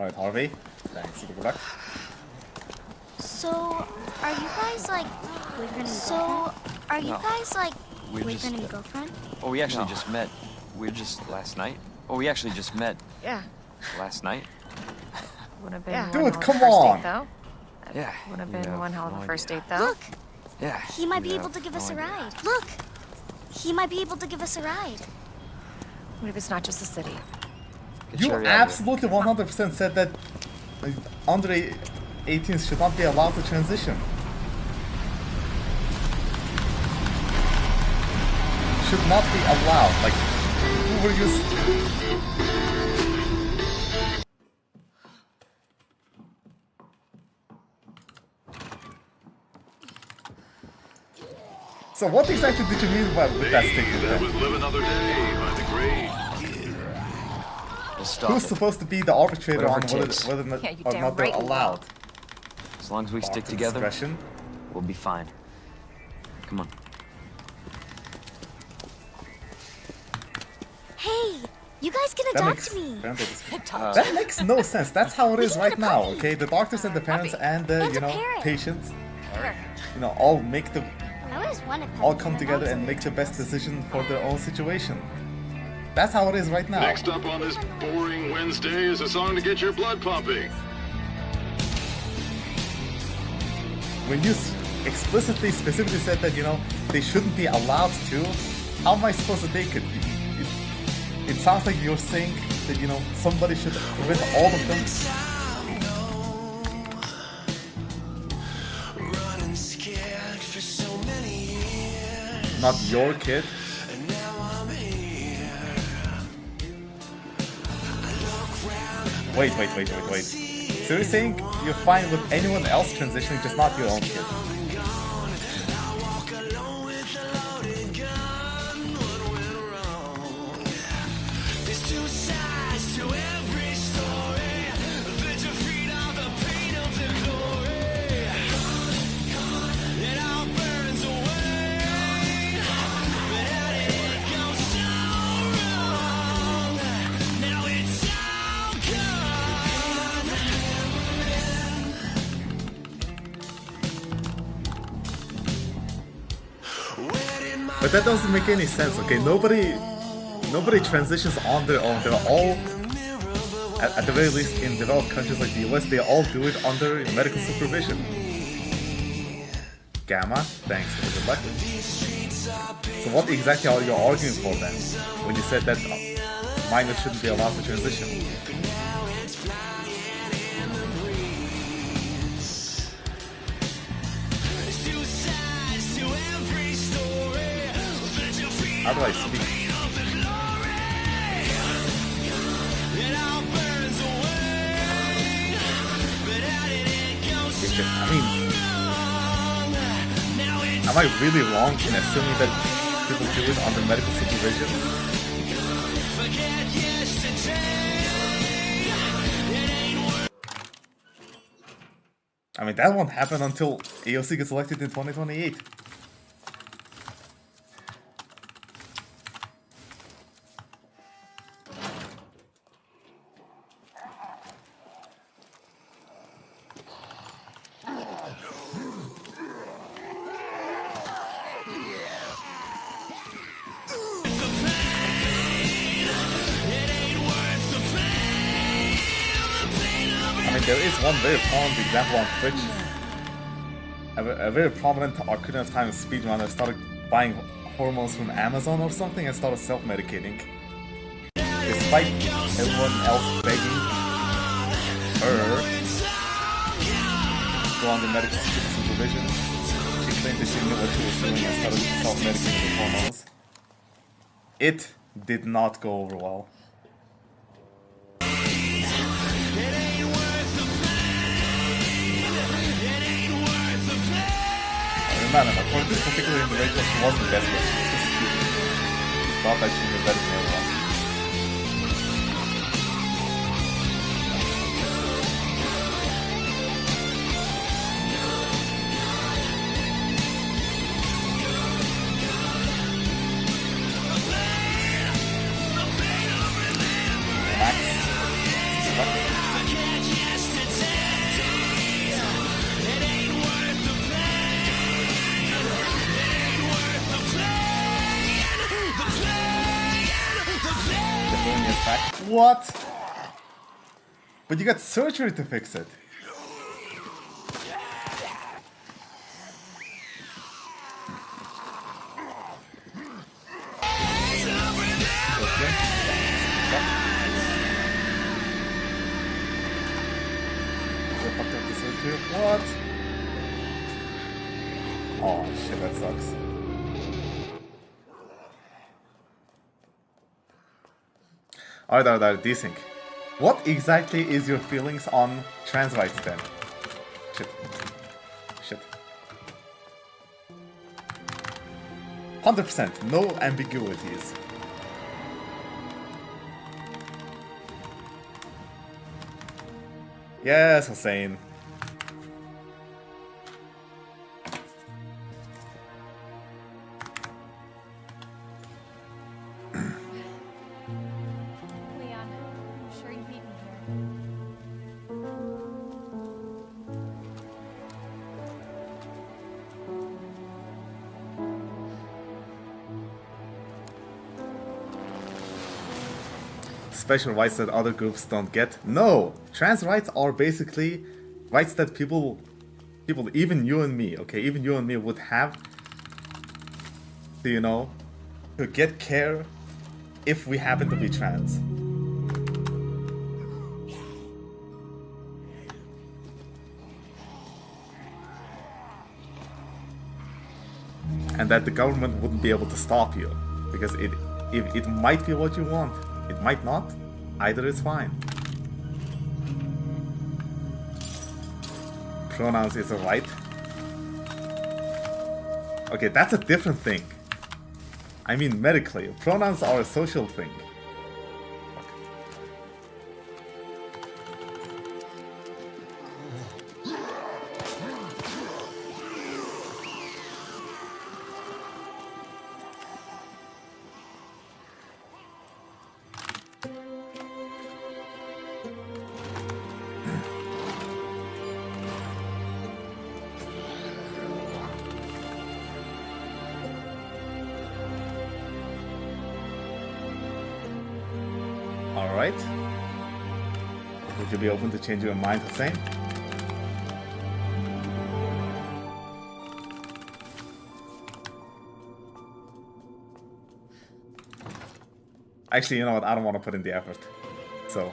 Alright, Harvey. Thanks. Good luck. So, are you guys like boyfriend and girlfriend? Are you guys like boyfriend and girlfriend? Oh, we actually just met. We're just last night. Oh, we actually just met. Yeah. Last night. Would have been Yeah. one Dude, hell of a come first on. date, though. Yeah. Would have been you one hell of a first date, though. Look, Yeah. he might be you able to have give no us a idea. ride. Look, he might be able to give us a ride. What if it's not just the city? Get You Sherry out of here. absolutely 100% said that under 18s should not be allowed to transition. Should not be allowed. Like, who were you? So what exactly did you mean with that statement? That then? was Live Another Day by the great. We'll stop Who's it. supposed to be the arbitrator Whatever on it takes. whether Yeah, you or damn not they're right you will. allowed? As long as we stick Doctor together, discretion. we'll be fine. Come on. Hey, you guys can That adopt makes, me. parental discretion. That makes no sense. That's how it is right now, okay? The doctors and the parents and the, And you the know, parent. patients, all make the I always wanted all come together and make the best decision for their own situation. That's how it is right now. Next up on this boring Wednesday is a song to get your blood pumping. When you explicitly, specifically said that, they shouldn't be allowed to, how am I supposed to take it? It sounds like you're saying that, somebody should prevent all of them. Not your kid. Wait. So you're saying you're fine with anyone else transitioning, just not your own kid? But that doesn't make any sense, okay? Nobody transitions on their own. They're all, at the very least in developed countries like the US, they all do it under medical supervision. Gamma, thanks for the good luck. So what exactly are you arguing for then, when you said that minors shouldn't be allowed to transition? How do I speak? Am I really wrong in assuming that people do it under medical supervision? I mean, that won't happen until AOC gets elected in 2028. There is one very prominent example on Twitch. A very prominent Ocarina of Time speedrunner started buying hormones from Amazon or something and started self-medicating. Despite everyone else begging her to go under medical supervision, she claimed that she knew what she was doing and started self-medicating with hormones. It did not go over well. Man, according to this particular individual, she wasn't desperate, she was just stupid. She thought that she knew better than everyone. Max. is back. What? But you got surgery to fix it. What? Oh shit, that sucks. Alright, desync. What exactly is your feelings on trans rights then? Shit. 100%, no ambiguities. Yes, Hossein. Leon, I'm sure you've eaten here. Special rights that other groups don't get. No! Trans rights are basically rights that people, even you and me, okay, even you and me would have to, you know, to get care if we happen to be trans. And that the government wouldn't be able to stop you, because it might be what you want. It might not. Either is fine. Pronouns is a right. Okay, that's a different thing. I mean, medically, pronouns are a social thing. Alright. Would you be open to changing your mind, Hussein? Actually, you know what? I don't want to put in the effort. So.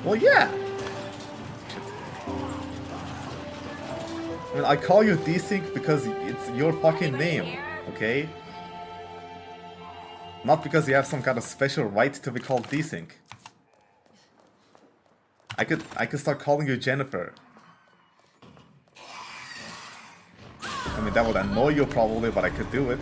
Well, yeah. I mean, I call you desync because it's your fucking name, okay? Not because you have some kind of special right to be called desync. I could start calling you Jennifer. I mean, that would annoy you probably, but I could do it.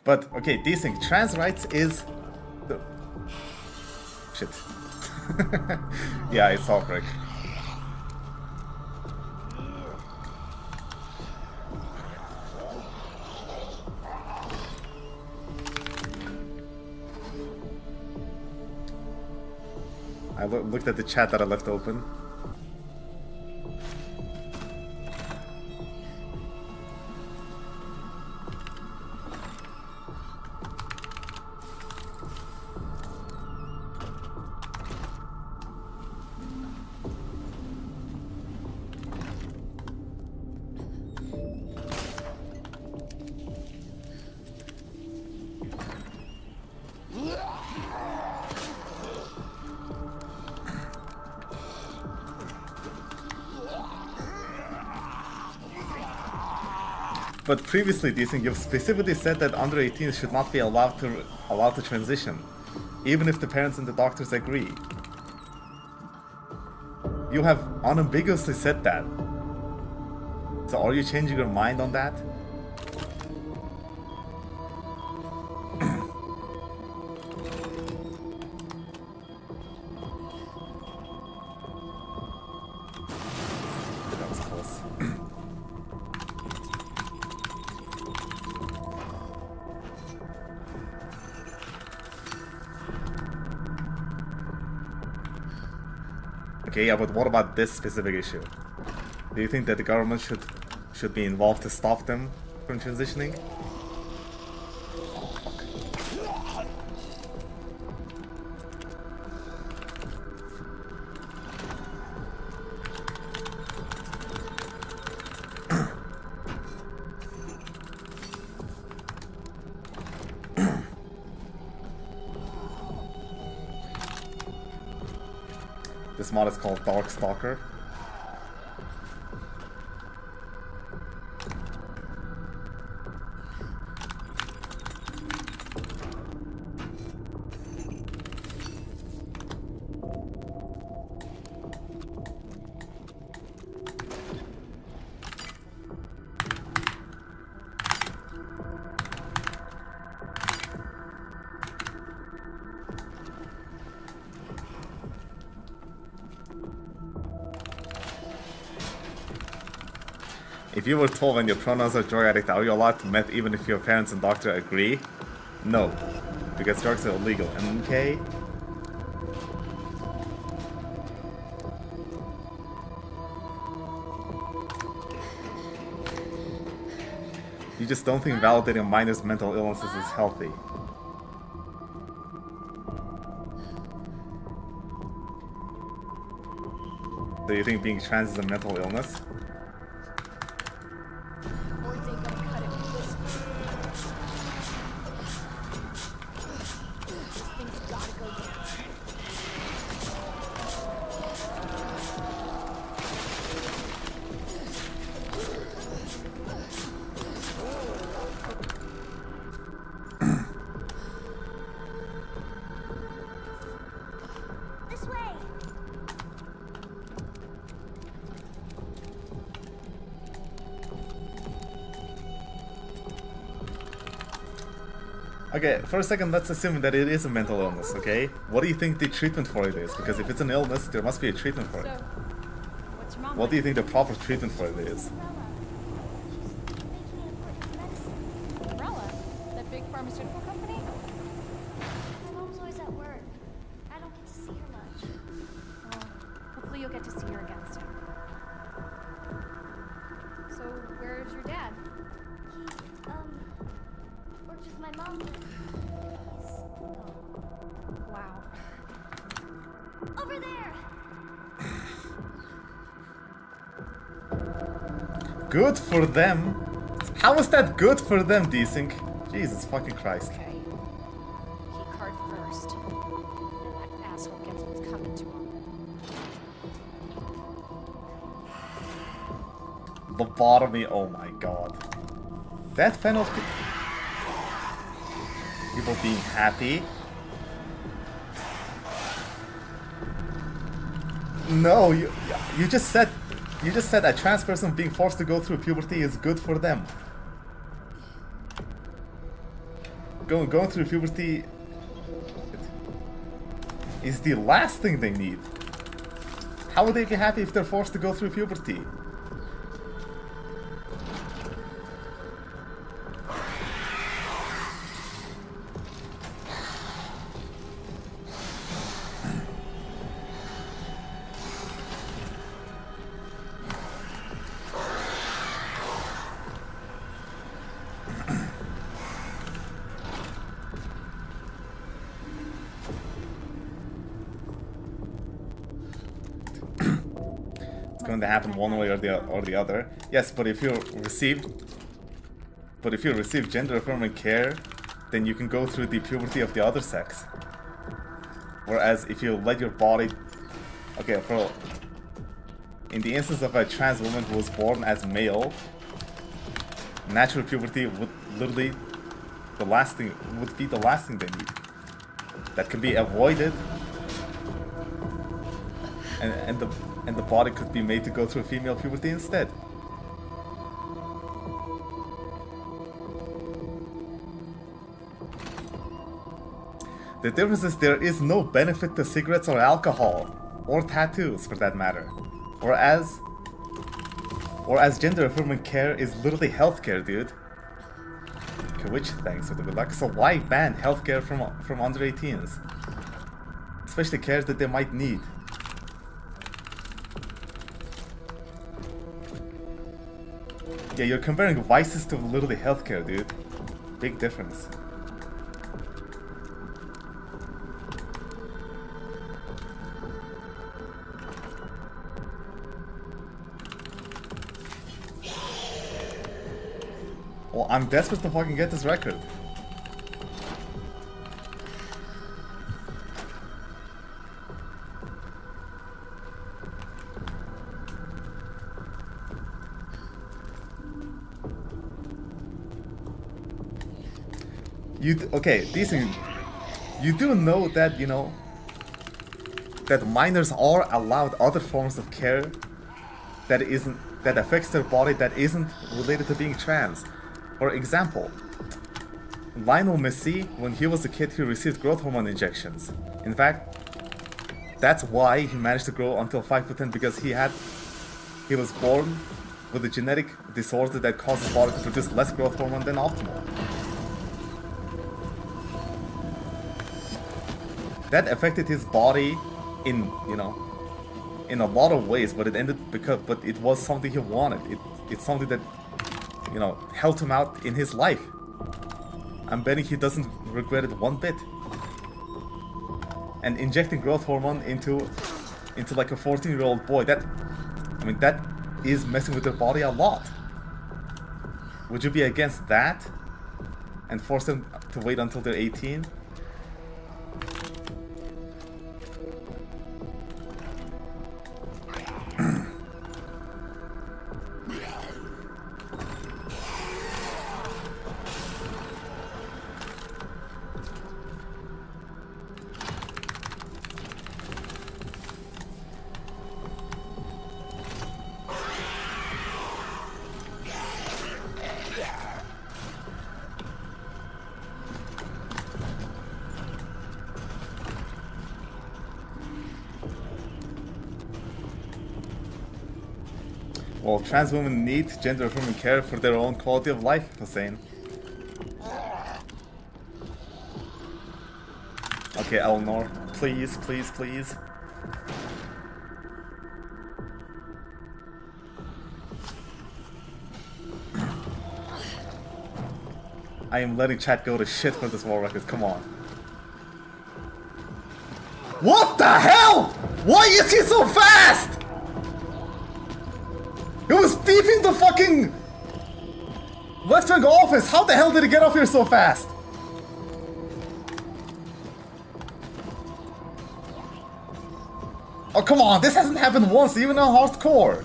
But, okay, desync. Trans rights is... the... Shit. Yeah, it's all correct. I looked at the chat that I left open. But previously, Decent, you've specifically said that under 18 should not be allowed to transition, even if the parents and the doctors agree. You have unambiguously said that. So are you changing your mind on that? That was close. Okay, yeah, but what about this specific issue? Do you think that the government should be involved to stop them from transitioning? This mod is called Darkstalker. If you were told when your pronouns are drug addict, are you allowed to meth even if your parents and doctor agree? No, because drugs are illegal. Okay? You just don't think validating minors' mental illnesses is healthy. Do you think being trans is a mental illness? This way. Okay, for a second, let's assume that it is a mental illness, okay? What do you think the treatment for it is? Because if it's an illness, there must be a treatment for it. What's your mom? What do you think the proper treatment for it is? Umbrella? That big pharmaceutical company? My mom's always at work. I don't get to see her much. Well, hopefully you'll get to see her again soon. So, where's your dad? He, works with my mom. He's gone. Wow. Over there! Good for them? How is that good for them, Desync? Jesus fucking Christ. Okay. Key card first. Then that asshole gets what's coming to him. Lobotomy, oh my god. Death penalty. People being happy. No, you just said a trans person being forced to go through puberty is good for them. Going through puberty is the last thing they need. How would they be happy if they're forced to go through puberty? Going to happen one way or the other. Yes, but if you receive gender affirming care, then you can go through the puberty of the other sex. Whereas if you let your body, okay, in the instance of a trans woman who was born as male, natural puberty would literally would be the last thing they need. That can be avoided, and the body could be made to go through female puberty instead. The difference is there is no benefit to cigarettes or alcohol, or tattoos for that matter, or as gender-affirming care is literally healthcare, dude. Okay, which thanks for the good luck. So why ban healthcare from under 18s? Especially care that they might need. Yeah, you're comparing vices to literally healthcare, dude. Big difference. Well, I'm desperate to fucking get this record. Okay, decent. You do know that, you know, that minors are allowed other forms of care that affects their body that isn't related to being trans. For example, Lionel Messi, when he was a kid, he received growth hormone injections. In fact, that's why he managed to grow until 5'10", because he was born with a genetic disorder that causes his body to produce less growth hormone than optimal. That affected his body in a lot of ways, but it was something he wanted. It's something that, you know, helped him out in his life. I'm betting he doesn't regret it one bit. And injecting growth hormone into like a 14-year-old boy, that is messing with their body a lot. Would you be against that and force them to wait until they're 18? Well, trans women need gender-affirming care for their own quality of life, Hussein. Okay, Eleanor, please, please, please. I am letting chat go to shit for this war record, come on. What the hell? Why is he so fast? It was deep in the fucking left-wing office. How the hell did he get up here so fast? Oh, come on. This hasn't happened once, even on hardcore.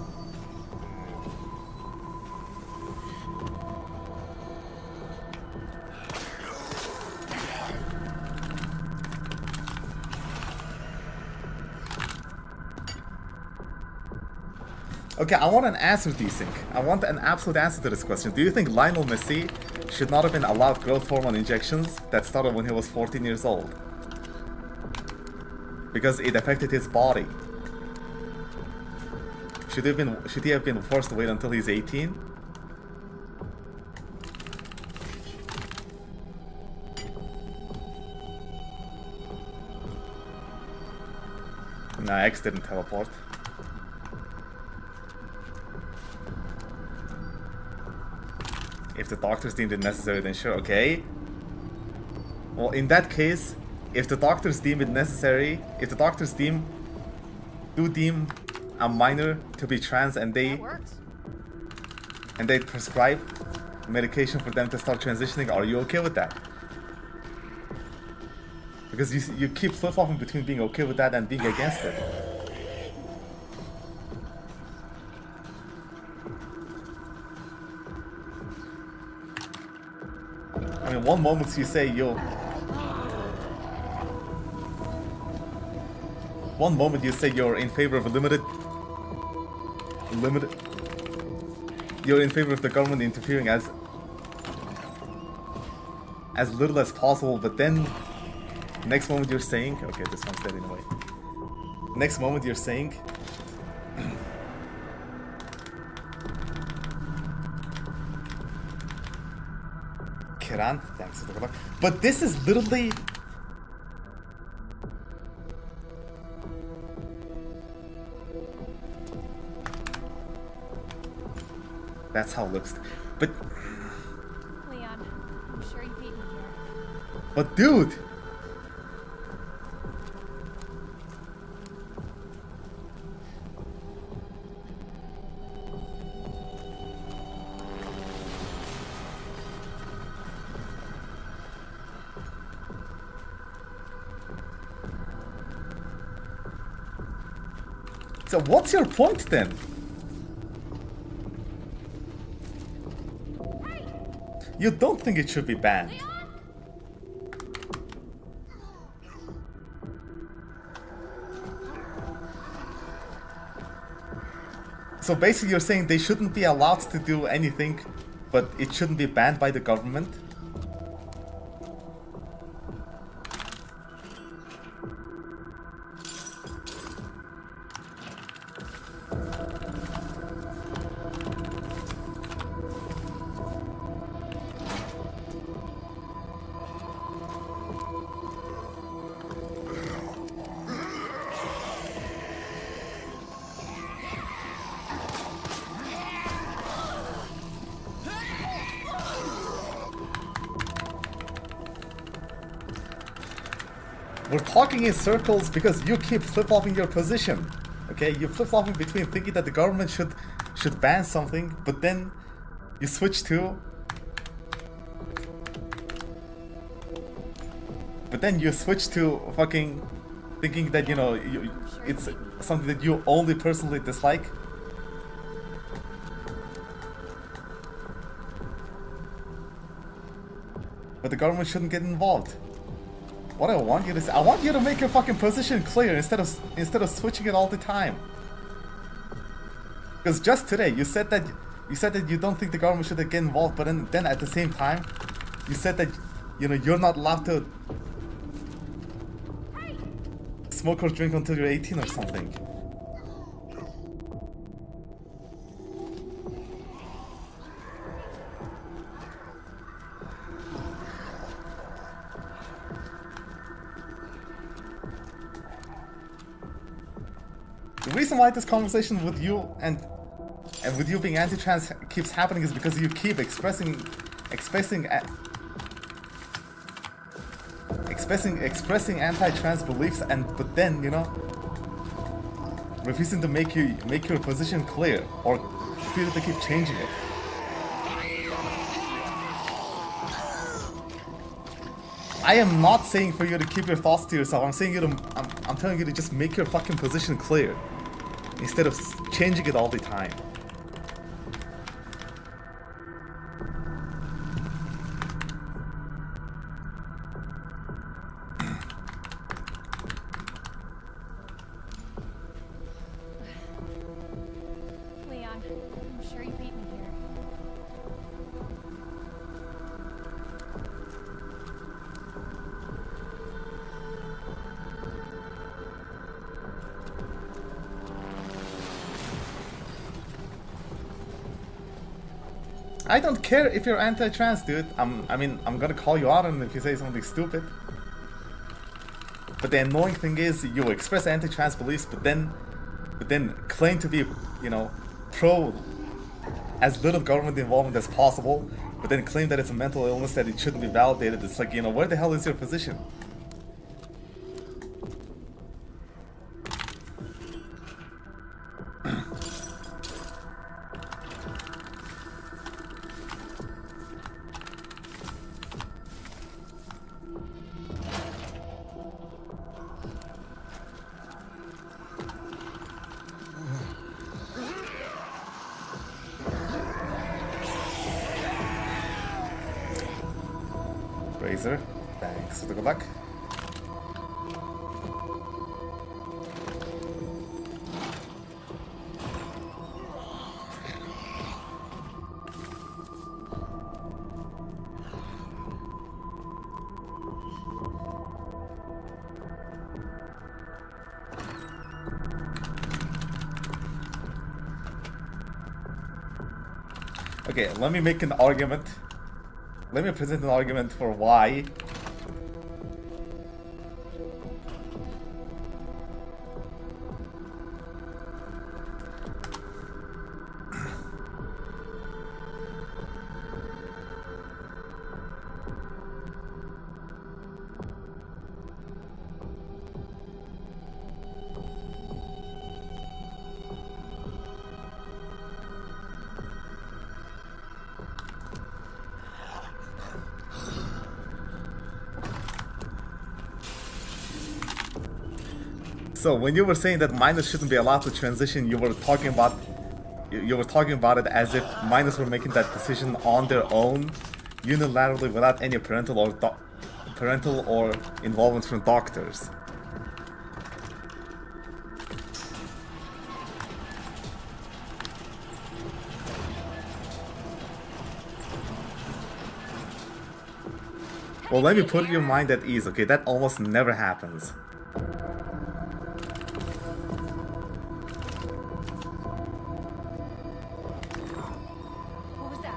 Okay, I want an answer, Desync. I want an absolute answer to this question. Do you think Lionel Messi should not have been allowed growth hormone injections that started when he was 14 years old? Because it affected his body. Should he have been forced to wait until he's 18? Nah, X didn't teleport. If the doctors deemed it necessary, then sure, okay. Well, in that case, if the doctors deem it necessary, if the doctors deem a minor to be trans and they prescribe medication for them to start transitioning, are you okay with that? Because you keep flip-flopping between being okay with that and being against it. I mean, one moment you say you'll... One moment you say you're in favor of a limited... You're in favor of the government interfering as little as possible, but then... Next moment you're saying... Okay, this one's dead anyway. Next moment you're saying... Kiran, thanks for the luck. But this is literally... That's how it looks. But... Leon, I'm sure you beat me here. But dude! So what's your point then? You don't think it should be banned? So basically you're saying they shouldn't be allowed to do anything, but it shouldn't be banned by the government? We're talking in circles because you keep flip-flopping your position. Okay, you're flip-flopping between thinking that the government should ban something, but then you switch to... But then you switch to fucking thinking that, you know, it's something that you only personally dislike. But the government shouldn't get involved. What I want you to say, I want you to make your fucking position clear instead of switching it all the time. Because just today you said that you don't think the government should get involved, but then at the same time you said that, you know, you're not allowed to smoke or drink until you're 18 or something. The reason why this conversation with you and with you being anti-trans keeps happening is because you keep expressing anti-trans beliefs, but then, you know, refusing to make your position clear, or refusing to keep changing it. I am not saying for you to keep your thoughts to yourself. I'm saying I'm telling you to just make your fucking position clear instead of changing it all the time. Leon, I'm sure you beat me here. I don't care if you're anti-trans, dude. I'm gonna call you out on it if you say something stupid. But the annoying thing is, you express anti-trans beliefs, but then claim to be, you know, pro as little government involvement as possible, but then claim that it's a mental illness, that it shouldn't be validated. It's like, you know, where the hell is your position? laser. Thanks for the good luck. Okay, let me make an argument. Let me present an argument for why. So when you were saying that minors shouldn't be allowed to transition, you were talking about it as if minors were making that decision on their own, unilaterally, without any parental or involvement from doctors. Well, let me put your mind at ease, okay? That almost never happens. What was that?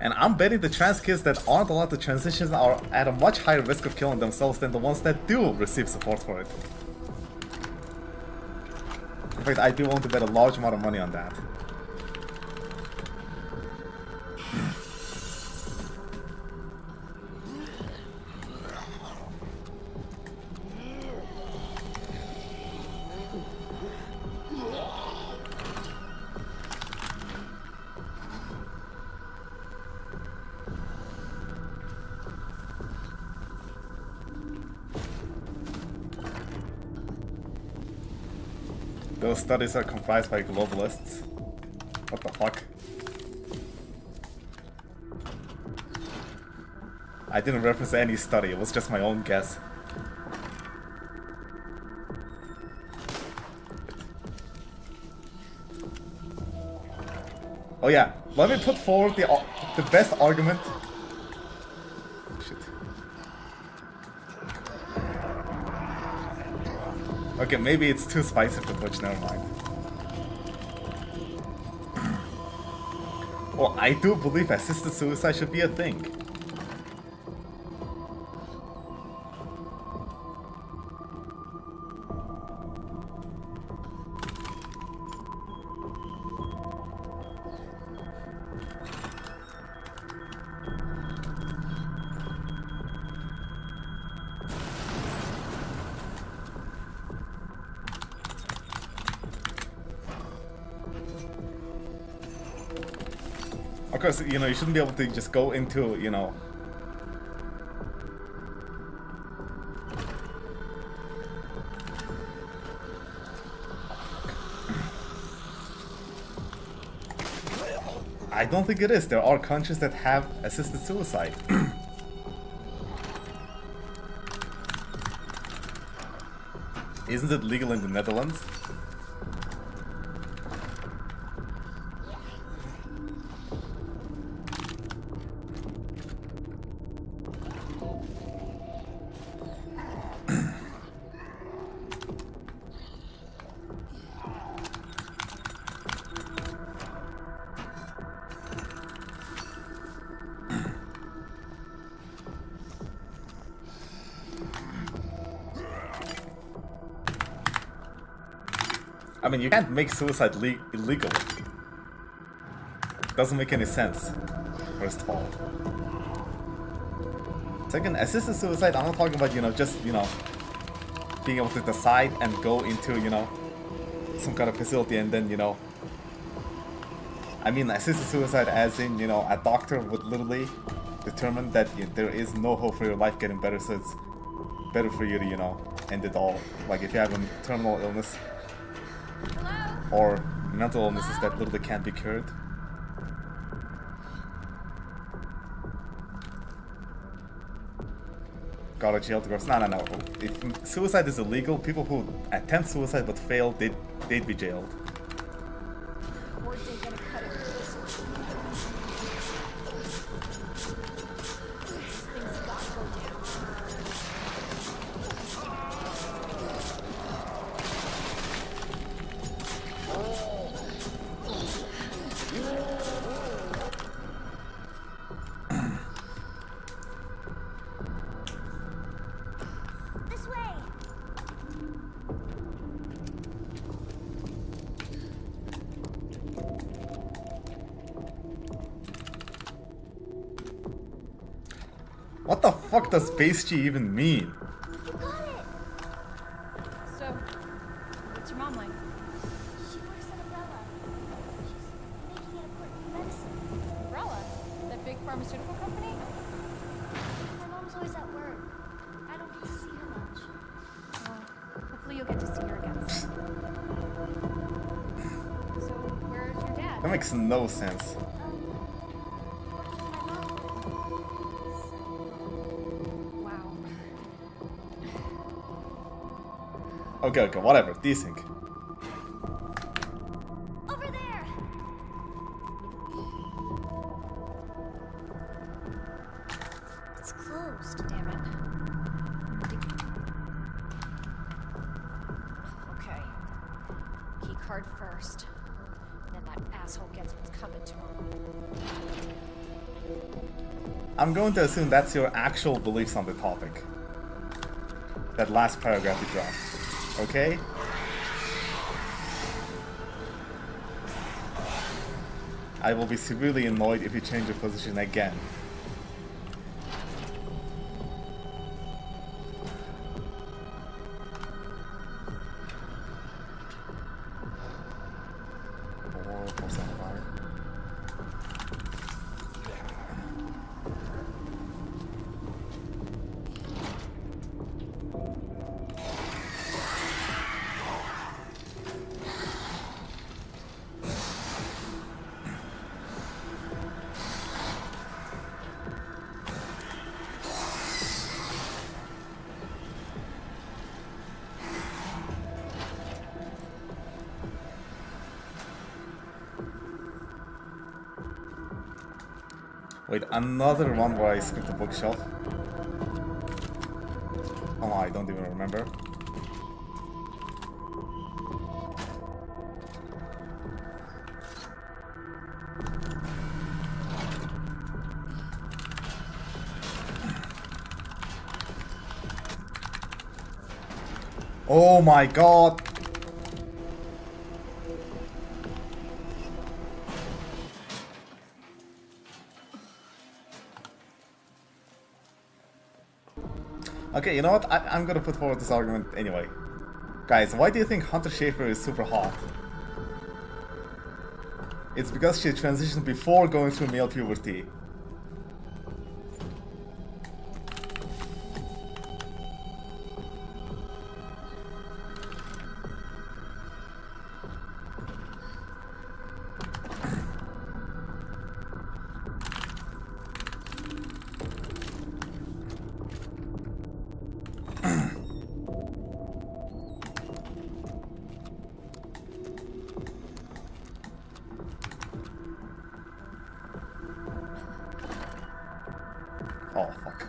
And I'm betting the trans kids that aren't allowed to transition are at a much higher risk of killing themselves than the ones that do receive support for it. In fact, I do want to bet a large amount of money on that. Those studies are comprised by globalists. What the fuck? I didn't reference any study, it was just my own guess. Oh yeah, let me put forward the best argument. Shit. Okay, maybe it's too spicy for Twitch, never mind. Well, I do believe assisted suicide should be a thing. Of course, you know, you shouldn't be able to just go into, you know... I don't think it is. There are countries that have assisted suicide. Isn't it legal in the Netherlands? I mean, you can't make suicide illegal. Doesn't make any sense, first of all. Second, assisted suicide, I'm not talking about, you know, just, you know, being able to decide and go into, you know, some kind of facility and then, you know, I mean, assisted suicide as in, you know, a doctor would literally determine that there is no hope for your life getting better, so it's better for you to, you know, end it all. Like if you have a terminal illness or mental illnesses that literally can't be cured. Got a jail to go. No. If suicide is illegal, people who attempt suicide but fail, they'd be jailed. Words ain't gonna cut it. Things gotta go down. This way. What the fuck does base G even mean? You got it. So, what's your mom like? She works at Umbrella. She's making an important medicine. Umbrella? That big pharmaceutical company? My mom's always at work. I don't get to see her much. Well, hopefully you'll get to see her again soon. So, where's your dad? That makes no sense. Wow. Okay, whatever. Desync. Over there. It's closed. Damn it. Okay. Key card first. And then that asshole gets what's coming to him. I'm going to assume that's your actual beliefs on the topic. That last paragraph you dropped. Okay? I will be severely annoyed if you change your position again. Wait, another one where I skipped the bookshelf. Oh, I don't even remember. Oh my god! Okay, you know what? I'm gonna put forward this argument anyway. Guys, why do you think Hunter Schafer is super hot? It's because she transitioned before going through male puberty. Oh, fuck.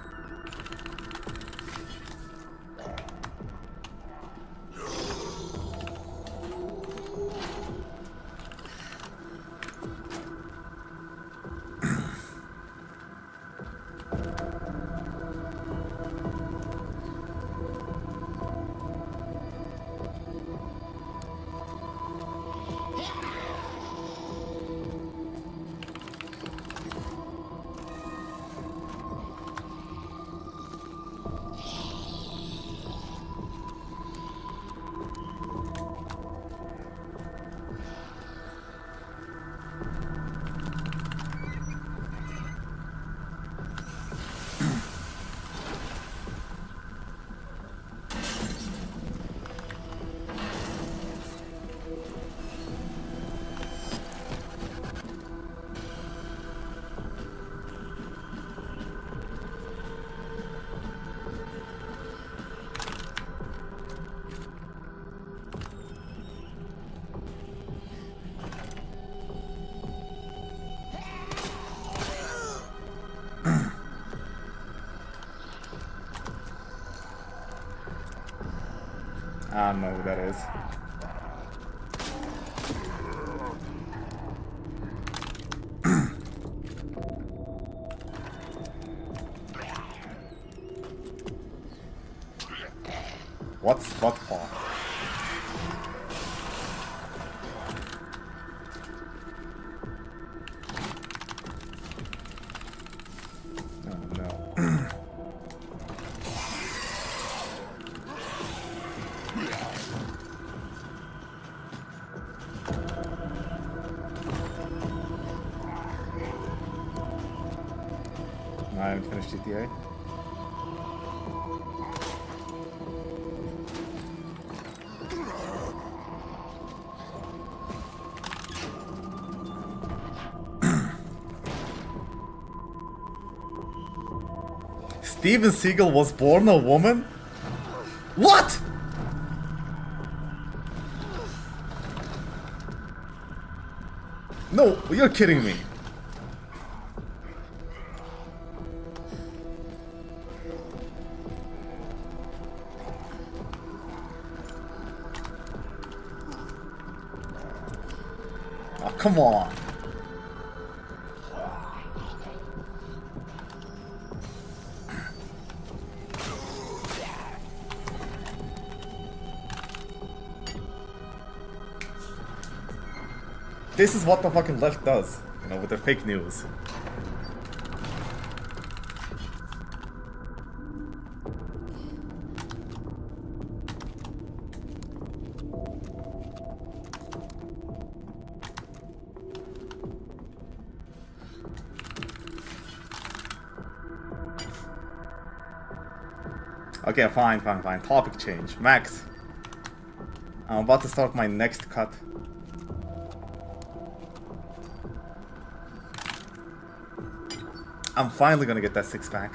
not know who that is. What's butt paw? Oh no. I haven't finished GTA. Steven Seagal was born a woman? What? No, you're kidding me. Oh, come on. This is what the fucking left does, you know, with their fake news. Okay, fine. Topic change. Max, I'm about to start my next cut. I'm finally gonna get that six-pack.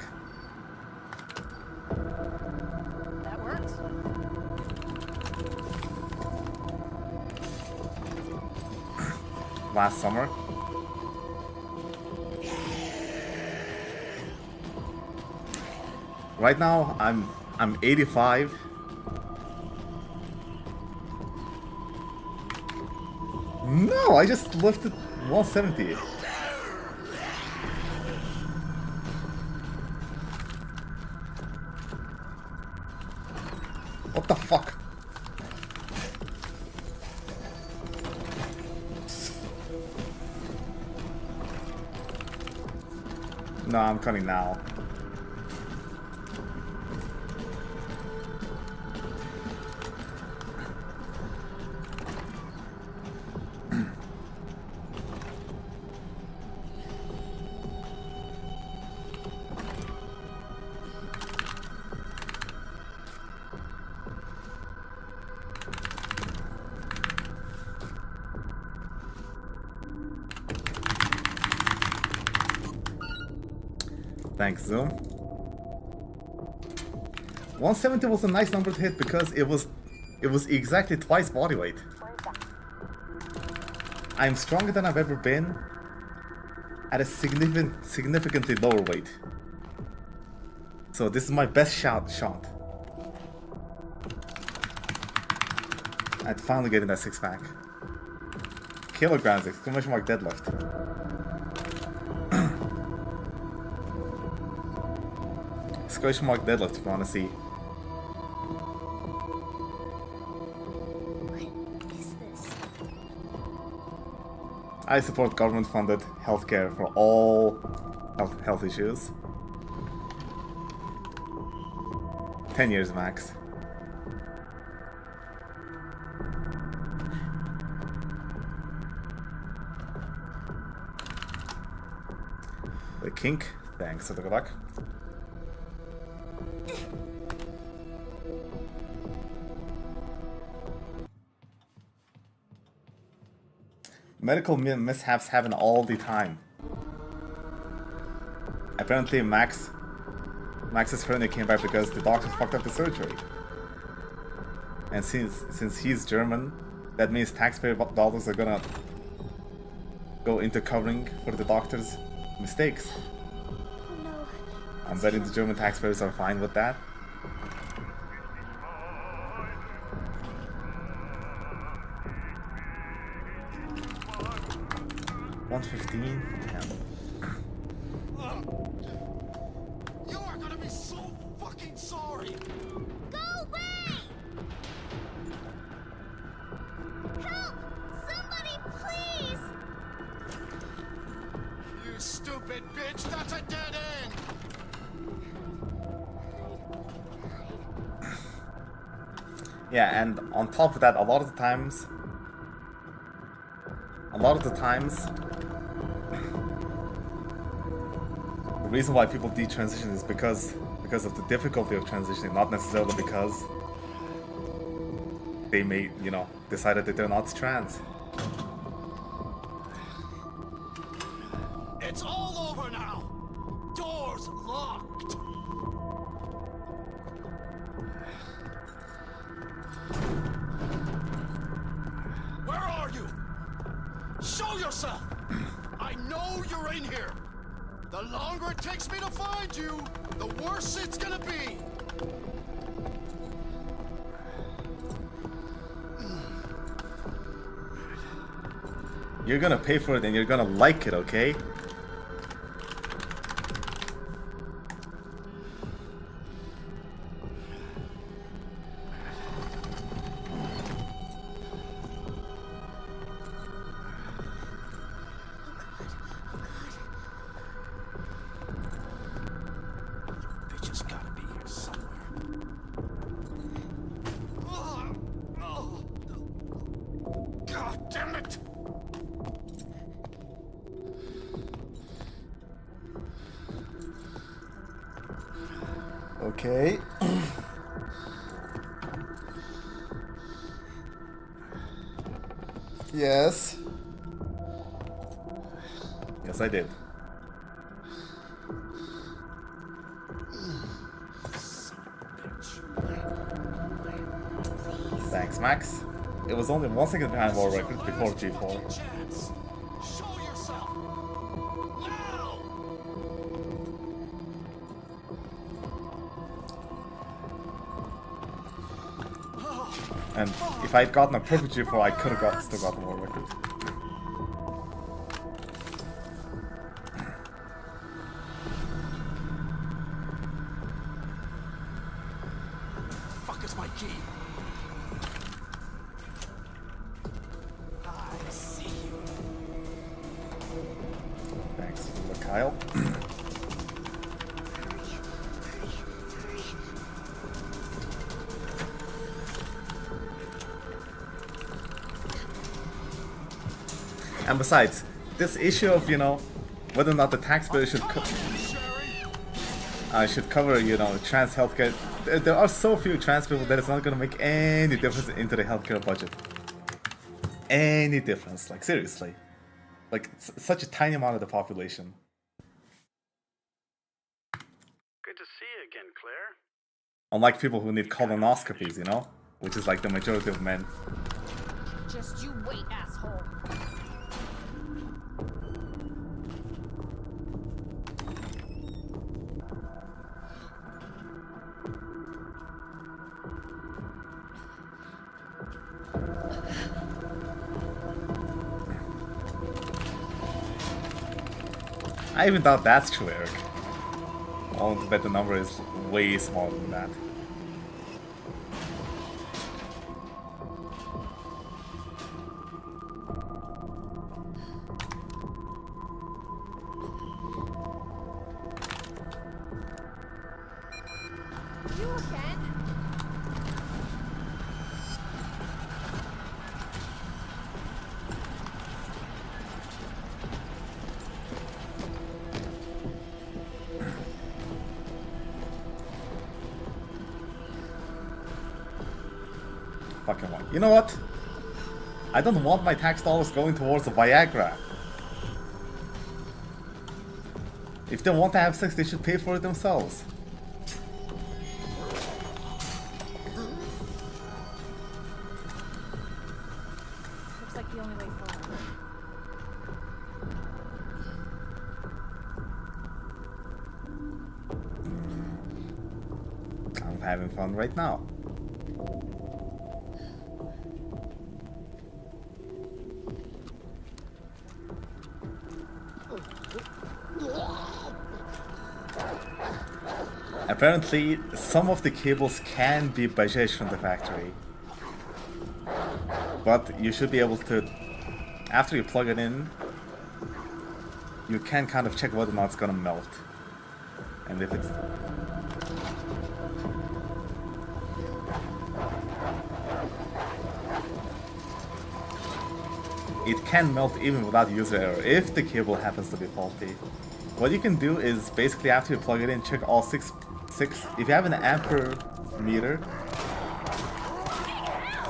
That worked. Last summer. Right now, I'm 85. No, I just lifted 170. What the fuck? No, I'm cutting now. Thanks, Zoom. 170 was a nice number to hit because it was exactly twice body weight. I'm stronger than I've ever been at a significantly lower weight. So this is my best shot. I'd finally getting that six-pack. Kilograms, exclamation mark deadlift. Exclamation mark deadlift if you want to see. What is this? I support government-funded healthcare for all health issues. 10 years max. The kink. Thanks, good luck. Medical mishaps happen all the time. Apparently Max's hernia came back because the doctors fucked up the surgery. And since he's German, that means taxpayer dollars are gonna go into covering for the doctor's mistakes. Oh no. I'm betting the German taxpayers are fine with that. 115. Yeah. You are gonna be so fucking sorry! Go away! Help! Somebody, please! You stupid bitch, that's a dead end! Yeah, and on top of that, a lot of the times, the reason why people detransition is because of the difficulty of transitioning, not necessarily because they may, you know, decided that they're not trans. It's all over now! Doors locked! Where are you? Show yourself! I know you're in here! The longer it takes me to find you, the worse it's gonna be! You're gonna pay for it and you're gonna like it, okay? Bitch has gotta be here somewhere. God damn it! Okay. Yes. Yes, I did. Thanks, Max. It was only 1 second behind world record before G4. Chance. Show yourself! Now! And if I'd gotten a perfect G4, I could have still got the world record. Fuck is my key? I see you. Thanks for the Kyle. And besides, this issue of, you know, whether or not the taxpayer should cover, you know, trans healthcare. There are so few trans people that it's not gonna make any difference into the healthcare budget. Any difference, like seriously. Like, such a tiny amount of the population. Good to see you again, Claire. Unlike people who need colonoscopies, you know? Which is like the majority of men. Just you wait, asshole. I even doubt that's true, Eric. I won't bet the number is way smaller than that. You again? Fucking one. You know what? I don't want my tax dollars going towards the Viagra. If they want to have sex, they should pay for it themselves. Looks like the only way forward. I'm having fun right now. Apparently, some of the cables can be purchased from the factory. But you should be able to, after you plug it in, you can kind of check whether or not it's gonna melt. And if it's... It can melt even without user error if the cable happens to be faulty. What you can do is basically after you plug it in, check all six. If you have an ampere meter,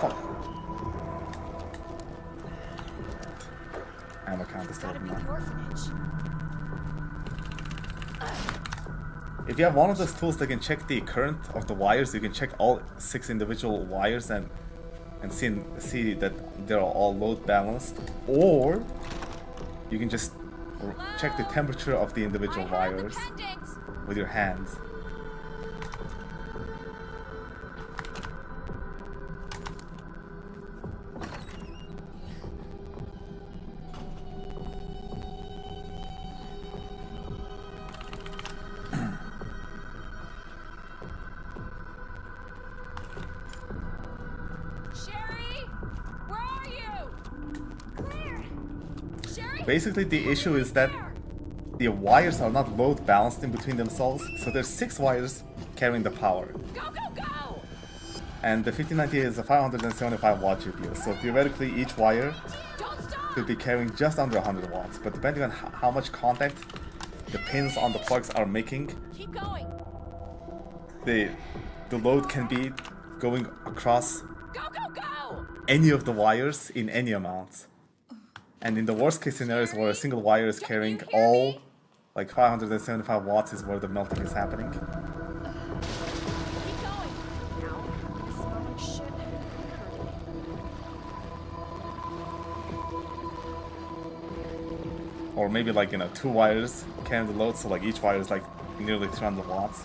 fuck. Ammo count is Gotta still be not. the orphanage. If you have one of those tools that can check the current of the wires, you can check all 6 individual wires and see that they're all load balanced, or you can just check the temperature of the individual wires with your hands. Basically, the issue is that the wires are not load balanced in between themselves, so there's 6 wires carrying the power. And the 5090 is a 575 watt GPU, so theoretically each wire could be carrying just under 100 watts, but depending on how much contact the pins on the plugs are making, the load can be going across any of the wires in any amount. And in the worst case scenarios where a single wire is carrying all like 575 watts is where the melting is happening. Or maybe like, you know, 2 wires carrying the load, so like each wire is like nearly 300 watts.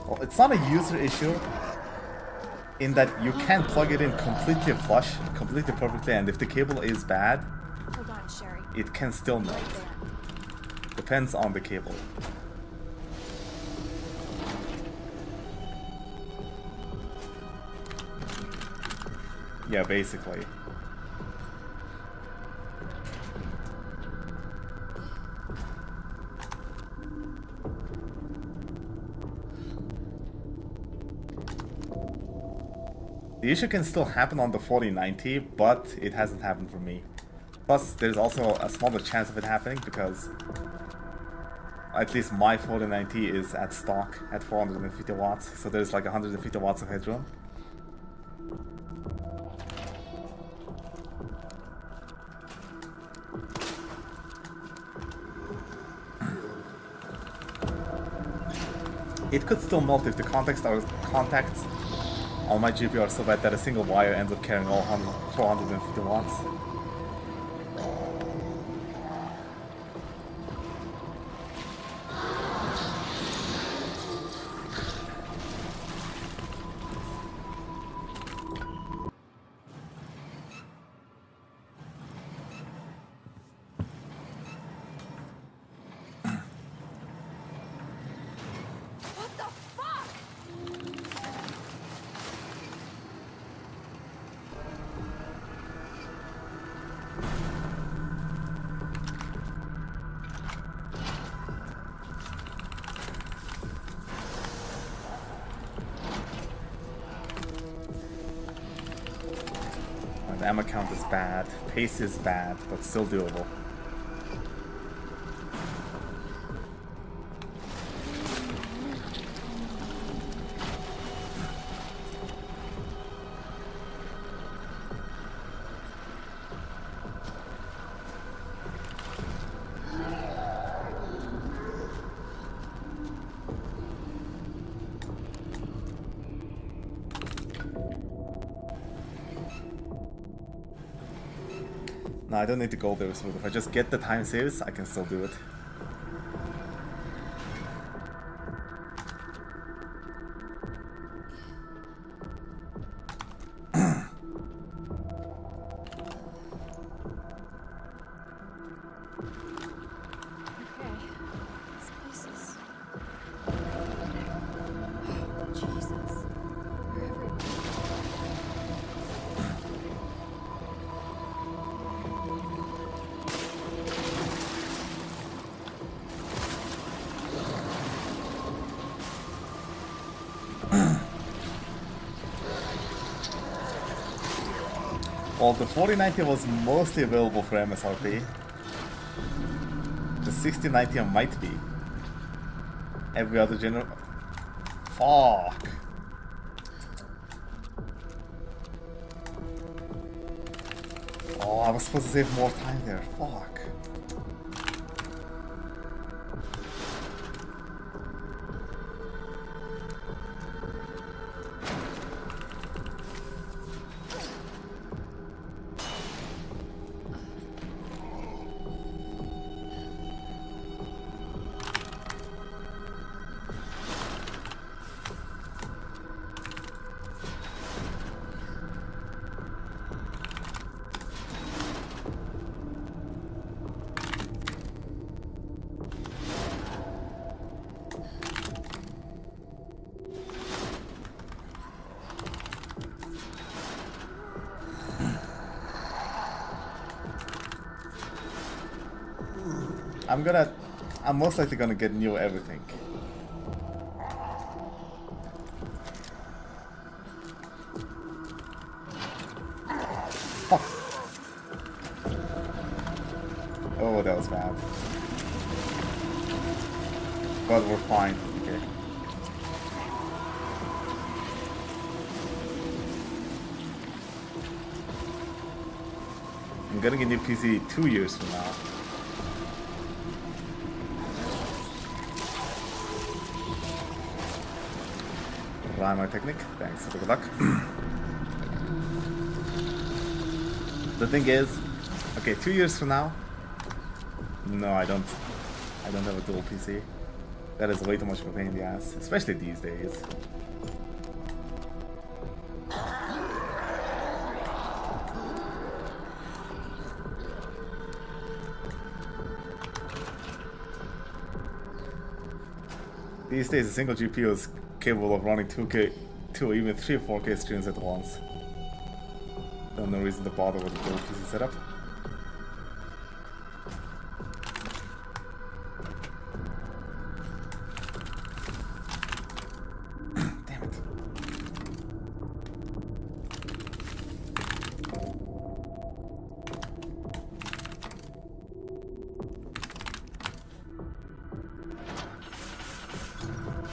Well, it's not a user issue in that you can plug it in completely flush, completely perfectly, and if the cable is bad, Hold on, Sherry. it can still melt. Depends on the cable. Yeah, basically. The issue can still happen on the 4090, but it hasn't happened for me. Plus, there's also a smaller chance of it happening because at least my 4090 is at stock at 450 watts, so there's like 150 watts of headroom. It could still melt if the contacts on my GPU are so bad that a single wire ends up carrying all 450 watts. The ammo count is bad, pace is bad, but still doable. No, I don't need to go there, so if I just get the time saves, I can still do it. Okay. This place is... Jesus. They're everywhere. Well, the 4090 was mostly available for MSRP. The 6090 might be. Every other general. Fuck. Oh, I was supposed to save more time there. Fuck. I'm most likely gonna get new everything. Fuck. Oh, that was bad. But we're fine. Okay. I'm getting a new PC 2 years from now. My technique. Thanks. Good luck. The thing is, okay, 2 years from now. No, I don't have a dual PC. That is way too much of a pain in the ass, especially these days. These days, a single GPU is capable of running 2K, 2 even 3 or 4K streams at once. There's no reason to bother with the dual PC setup. Damn it.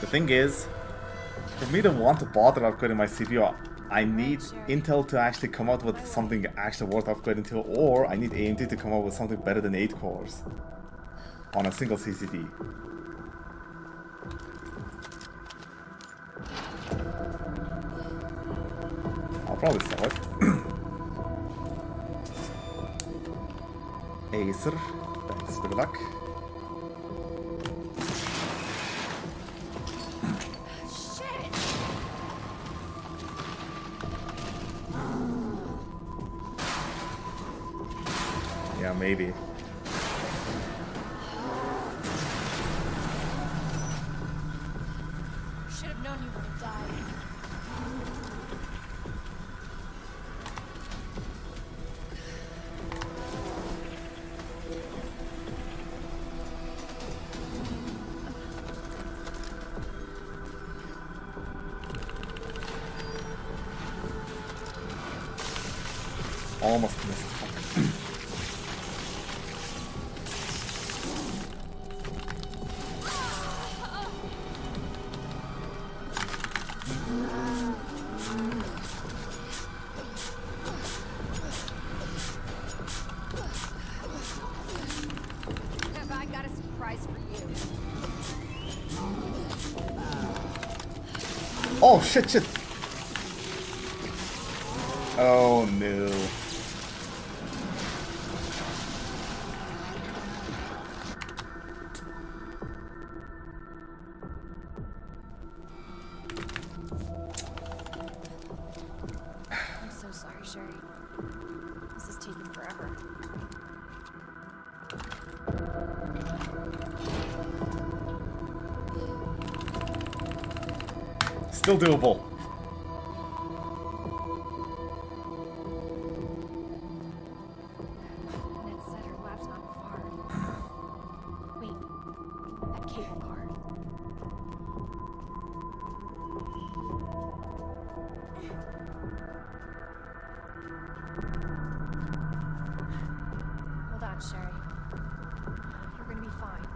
The thing is, for me to want to bother upgrading my CPU, I need Intel to actually come out with something actually worth upgrading to, or I need AMD to come out with something better than 8 cores on a single CCD. I'll probably sell it. Acer, thanks, good luck. Yeah, maybe. Should have known you would have died. Almost missed. Fuck. I got a surprise for you. Oh shit, shit. Oh no. Still doable. Ned said her lab's not far. Wait, that cable car. Hold on, Sherry. You're gonna be fine.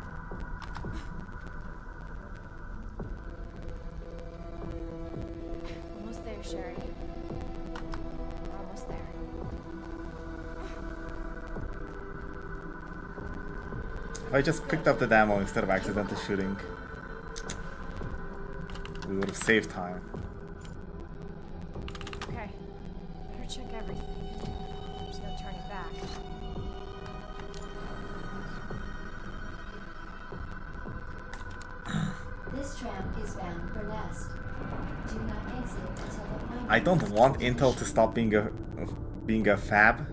Almost there, Sherry. We're almost there. If I just picked up the ammo instead of accidentally shooting, we would have saved time. Okay. Better check everything. There's no turning back. This tram is bound for Nest. Do not exit until the final. I don't want Intel to stop being a fab,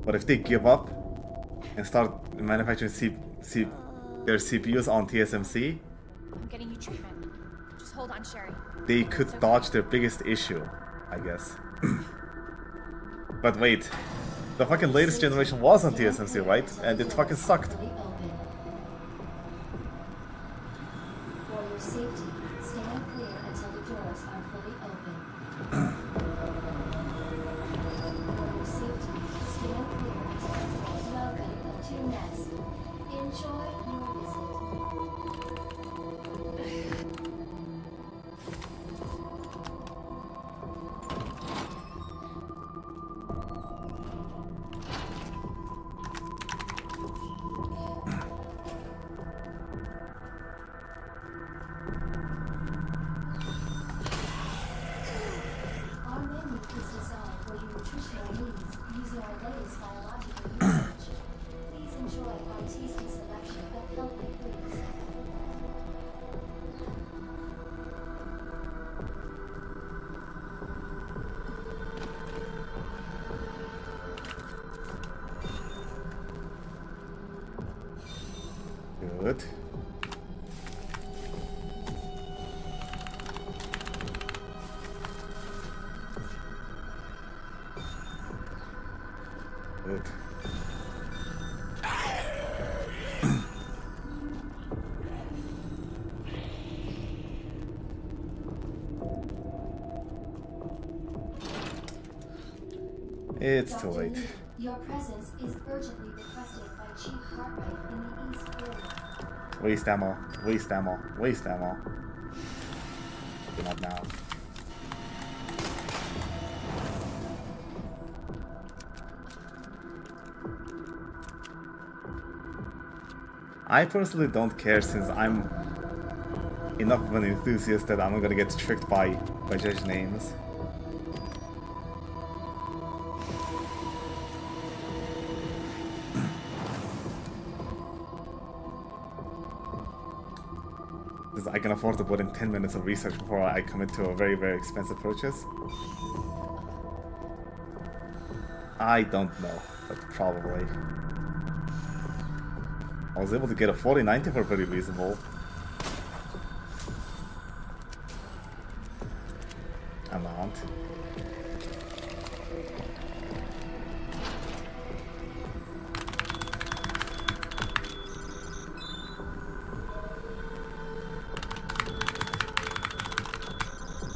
but if they give up and start manufacturing their CPUs on TSMC, I'm getting you treatment. Just hold on, Sherry. they could dodge their biggest issue, I guess. But wait, the fucking latest generation was on TSMC, right? And it fucking sucked. Fully open. For your safety, stand clear until the doors are fully open. For your safety, stand clear until the doors. Welcome to Nest. Enjoy your visit. Our menu is designed for your nutritional needs using our latest biological research. Please enjoy our tasty selection of healthy foods. Good. Good. It's too late. Your presence is urgently requested by Chief Cartwright in the East area. Waste ammo, waste ammo, waste ammo. Okay, not now. I personally don't care since I'm enough of an enthusiast that I'm not gonna get tricked by judge names. Because I can afford to put in 10 minutes of research before I commit to a very, very expensive purchase. I don't know, but probably. I was able to get a 4090 for pretty reasonable amount.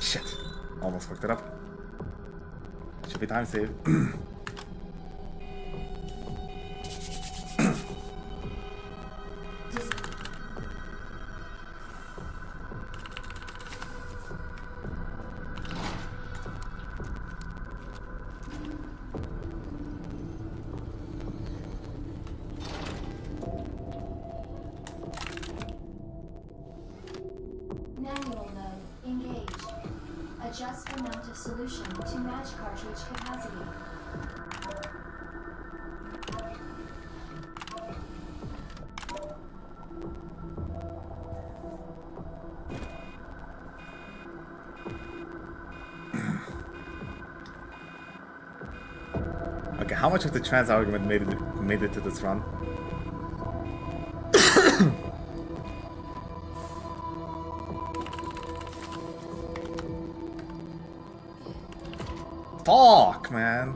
Shit. Almost fucked it up. Should be time save. Manual mode engaged. Adjust amount of solution to match cartridge capacity. Okay, how much of the trans argument made it to this run? Fuck, man.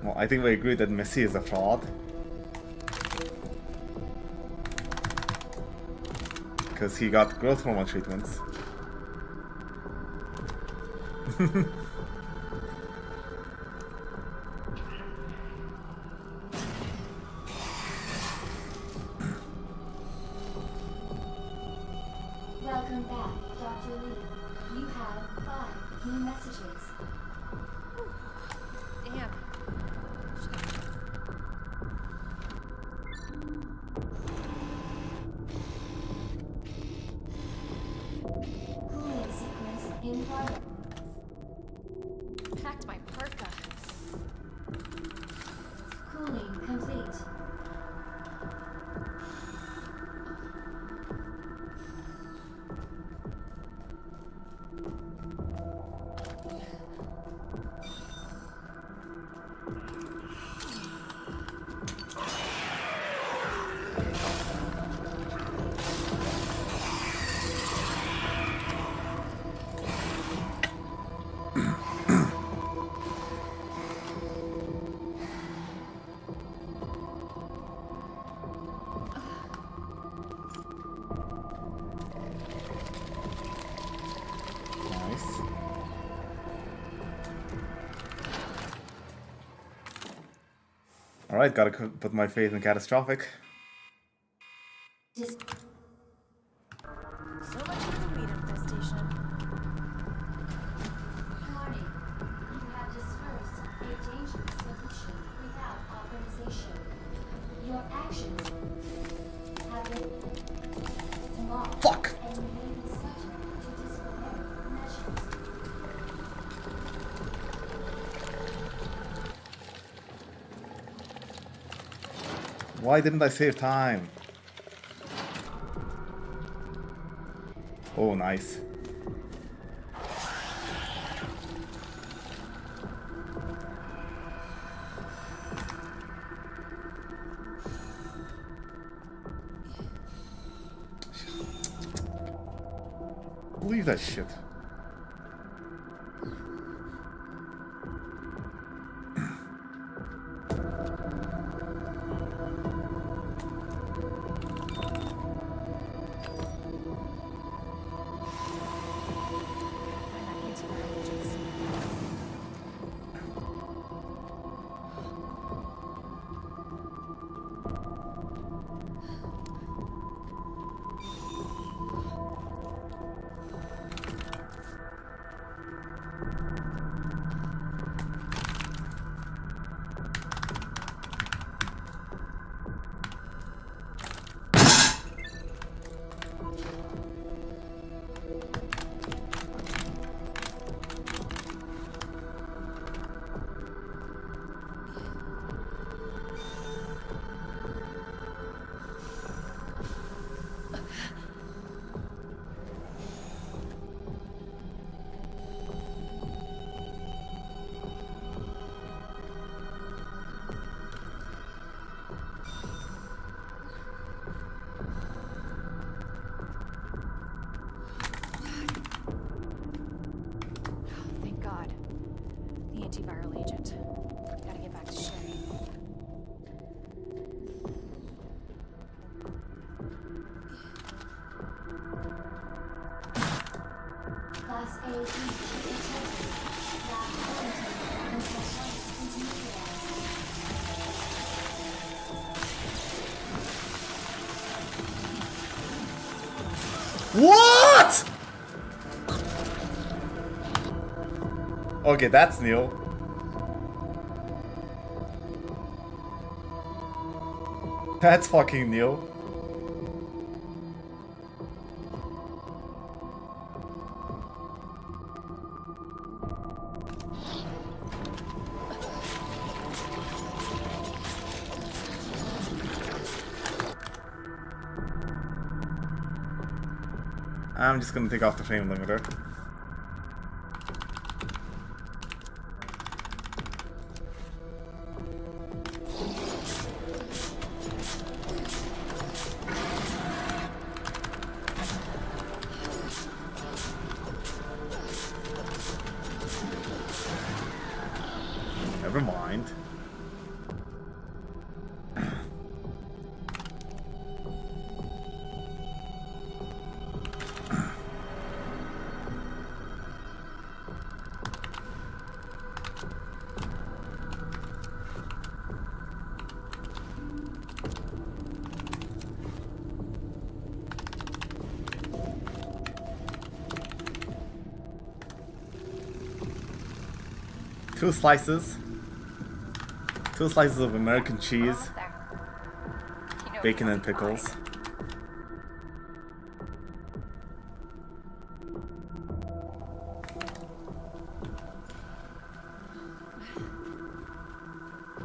Well, I think we agree that Messi is a fraud. Because he got growth hormone treatments. Welcome back, Dr. Lee. You have 5 new messages. Damn. Cooling sequence in progress. Packed my parka. Cooling complete. Nice. Alright, gotta put my faith in Catastrophic. Dis- So much for the weed infestation. Warning. You have dispersed a dangerous solution without authorization. Your actions have been logged. Fuck! And you may be subject to disciplinary measures. Why didn't I save time? Oh, nice. Believe that shit. Find that antiviral agency. Thank God. The antiviral agent. Gotta get back to Sherry. Class A breach detected. Lab quarantine until site is neutralized. What? Okay, that's new. That's fucking new. I'm just gonna take off the frame limiter. Never mind. Two slices of American cheese, bacon and pickles.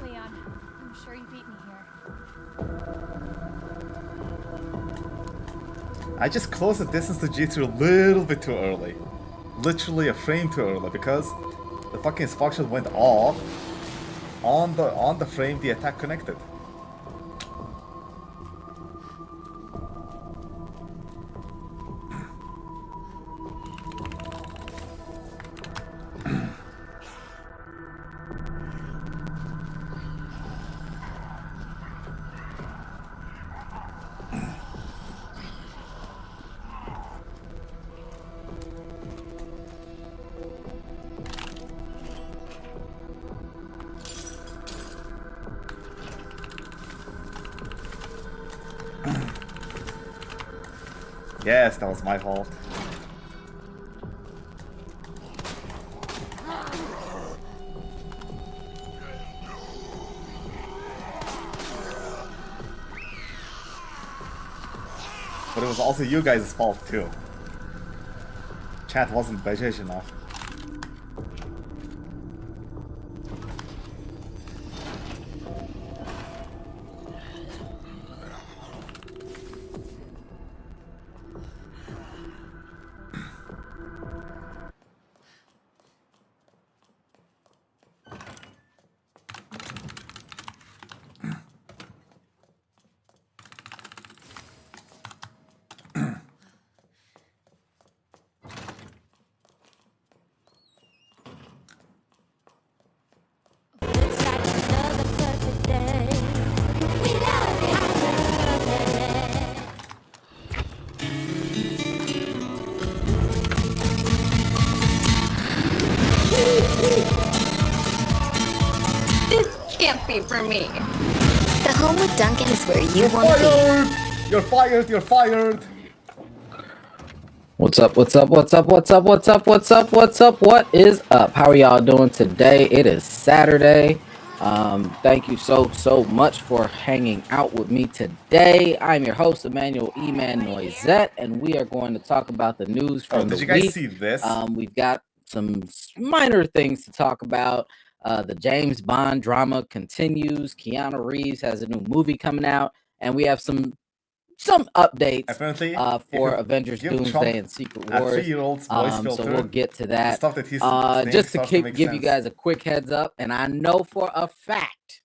Leon, I'm sure you beat me here. I just closed the distance to G2 a little bit too early. Literally a frame too early because the fucking spark shot went off on the frame the attack connected. Yes, that was my fault. But it was also you guys' fault too. Chat wasn't beige enough. Can't be for me. The Homewood Dunkin' is where you want to be. You're fired! You're fired! What's up? What's up? What's up? What's up? What's up? What's up? What's up? What is up? How are y'all doing today? It is Saturday. Thank you so much for hanging out with me today. I'm your host, Emmanuel E-Man Noisette, and we are going to talk about the news from the week. Did you guys see this? We've got some minor things to talk about. The James Bond drama continues. Keanu Reeves has a new movie coming out, and we have some updates Apparently, for Avengers Doomsday and Secret Wars. So we'll get to that. Stuff that he's just to give you guys a quick heads up, and I know for a fact,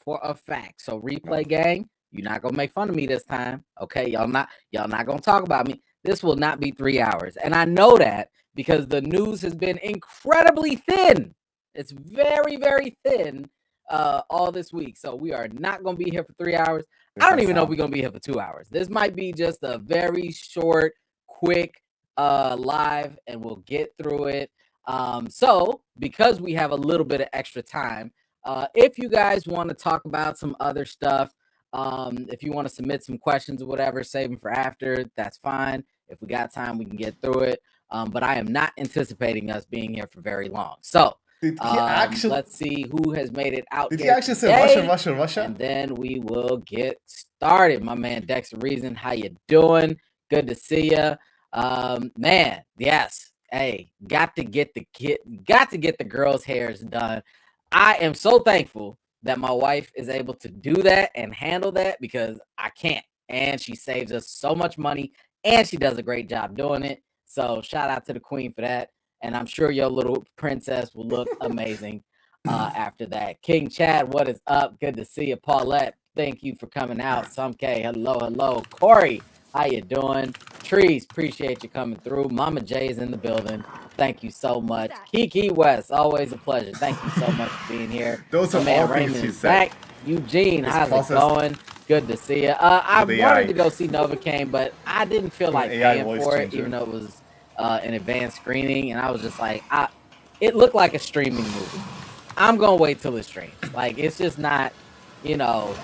so replay gang, you're not gonna make fun of me this time, okay? Y'all not gonna talk about me. This will not be 3 hours, and I know that because the news has been incredibly thin. It's very, very thin all this week. So we are not going to be here for 3 hours. I don't even know if we're going to be here for 2 hours. This might be just a very short, quick live, and we'll get through it. So because we have a little bit of extra time, if you guys want to talk about some other stuff, if you want to submit some questions or whatever, save them for after, that's fine. If we got time, we can get through it. But I am not anticipating us being here for very long. So did he actually? Let's see who has made it out. Did he actually say Russia? And then we will get started. My man Dexter Reason, how you doing? Good to see you, man. Yes, hey, got to get the girls' hairs done. I am so thankful that my wife is able to do that and handle that because I can't, and she saves us so much money and she does a great job doing it. So shout out to the queen for that. And I'm sure your little princess will look amazing after that. King Chad, what is up? Good to see you. Paulette, thank you for coming out. Some K, hello. Corey, how you doing? Trees, appreciate you coming through. Mama J is in the building. Thank you so much. Kiki West, always a pleasure. Thank you so much for being here. Those are man all things Raymond she is said. back. Eugene, This how's it process- going? Good to see you. I The wanted AI. to go see Novocaine, but I didn't feel like AI paying voice for it, changer. even though it was an advanced screening, and I was just like, it looked like a streaming movie. I'm gonna wait till it streams. Like, it's just not, you know,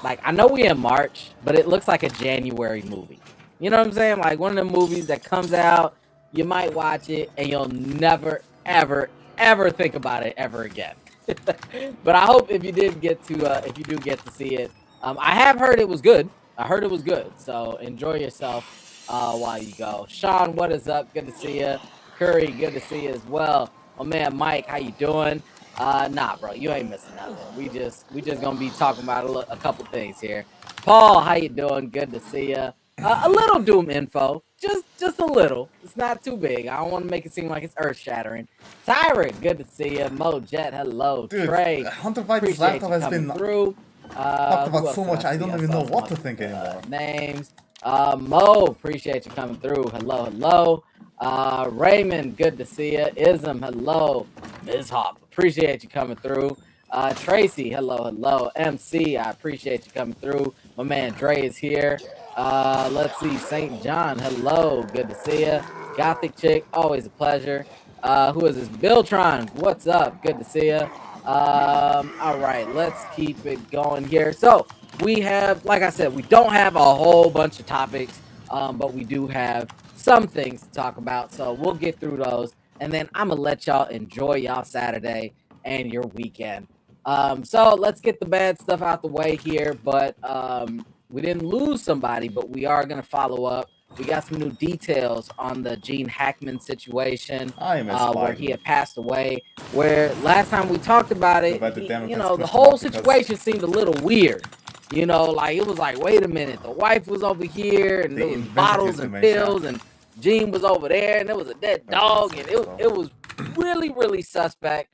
like, I know we in March, but it looks like a January movie. You know what I'm saying? Like one of the movies that comes out, you might watch it and you'll never, ever, ever think about it ever again. But I hope if you did get to, if you do get to see it, I have heard it was good. I heard it was good. So enjoy yourself while you go. Sean, what is up? Good to see you. Curry, good to see you as well. My man Mike, how you doing? Nah, bro, you ain't missing nothing. We just gonna be talking about a couple things here. Paul, how you doing? Good to see you. A little Doom info, just a little. It's not too big. I don't want to make it seem like it's earth shattering. Tyrant, good to see you. Mo Jet, hello. Dude, Trey, Hunter Biden's appreciate laptop you has coming been through. talked Who about else so did much, I don't see? even saw know what to some think anymore. Names. Mo, appreciate you coming through. Hello. Raymond, good to see you. Ism, hello. Ms. Hop, appreciate you coming through. Tracy, hello. MC, I appreciate you coming through. My man Dre is here. Let's see. St. John, hello. Good to see you. Gothic Chick, always a pleasure. Who is this? Billtron, what's up? Good to see you. All right, let's keep it going here. So we have, like I said, we don't have a whole bunch of topics, but we do have some things to talk about. So we'll get through those, and then I'm gonna let y'all enjoy y'all Saturday and your weekend. So let's get the bad stuff out the way here. But we didn't lose somebody, but we are gonna follow up. We got some new details on the Gene Hackman situation, where he had passed away. Where last time we talked about it, About the you Democrats know, the pushing whole back because- situation seemed a little weird. You know, like it was like, wait a minute, the wife was over here, and They there was invented bottles his and dementia. pills, and Gene was over there, and there was a dead dog, and it was really suspect.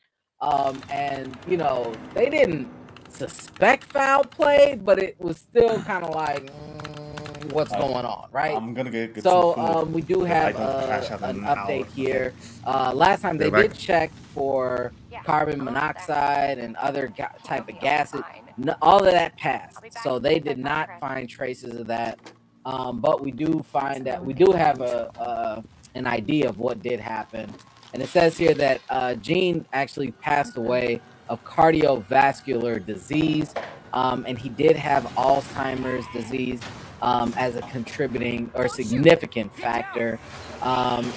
And you know, they didn't suspect foul play, but it was still kind of like, what's going on, right? I'm gonna get So some food we do if I have don't crash out in an an hour. update here. Last time they They're did back. check for carbon monoxide and other type of gases. Fine. All of that passed, I'll be back so in they like did 10 not minutes. find traces of that. But we do find that we do have an idea of what did happen, and it says here that Gene actually passed away of cardiovascular disease, and he did have Alzheimer's disease as a contributing or significant factor.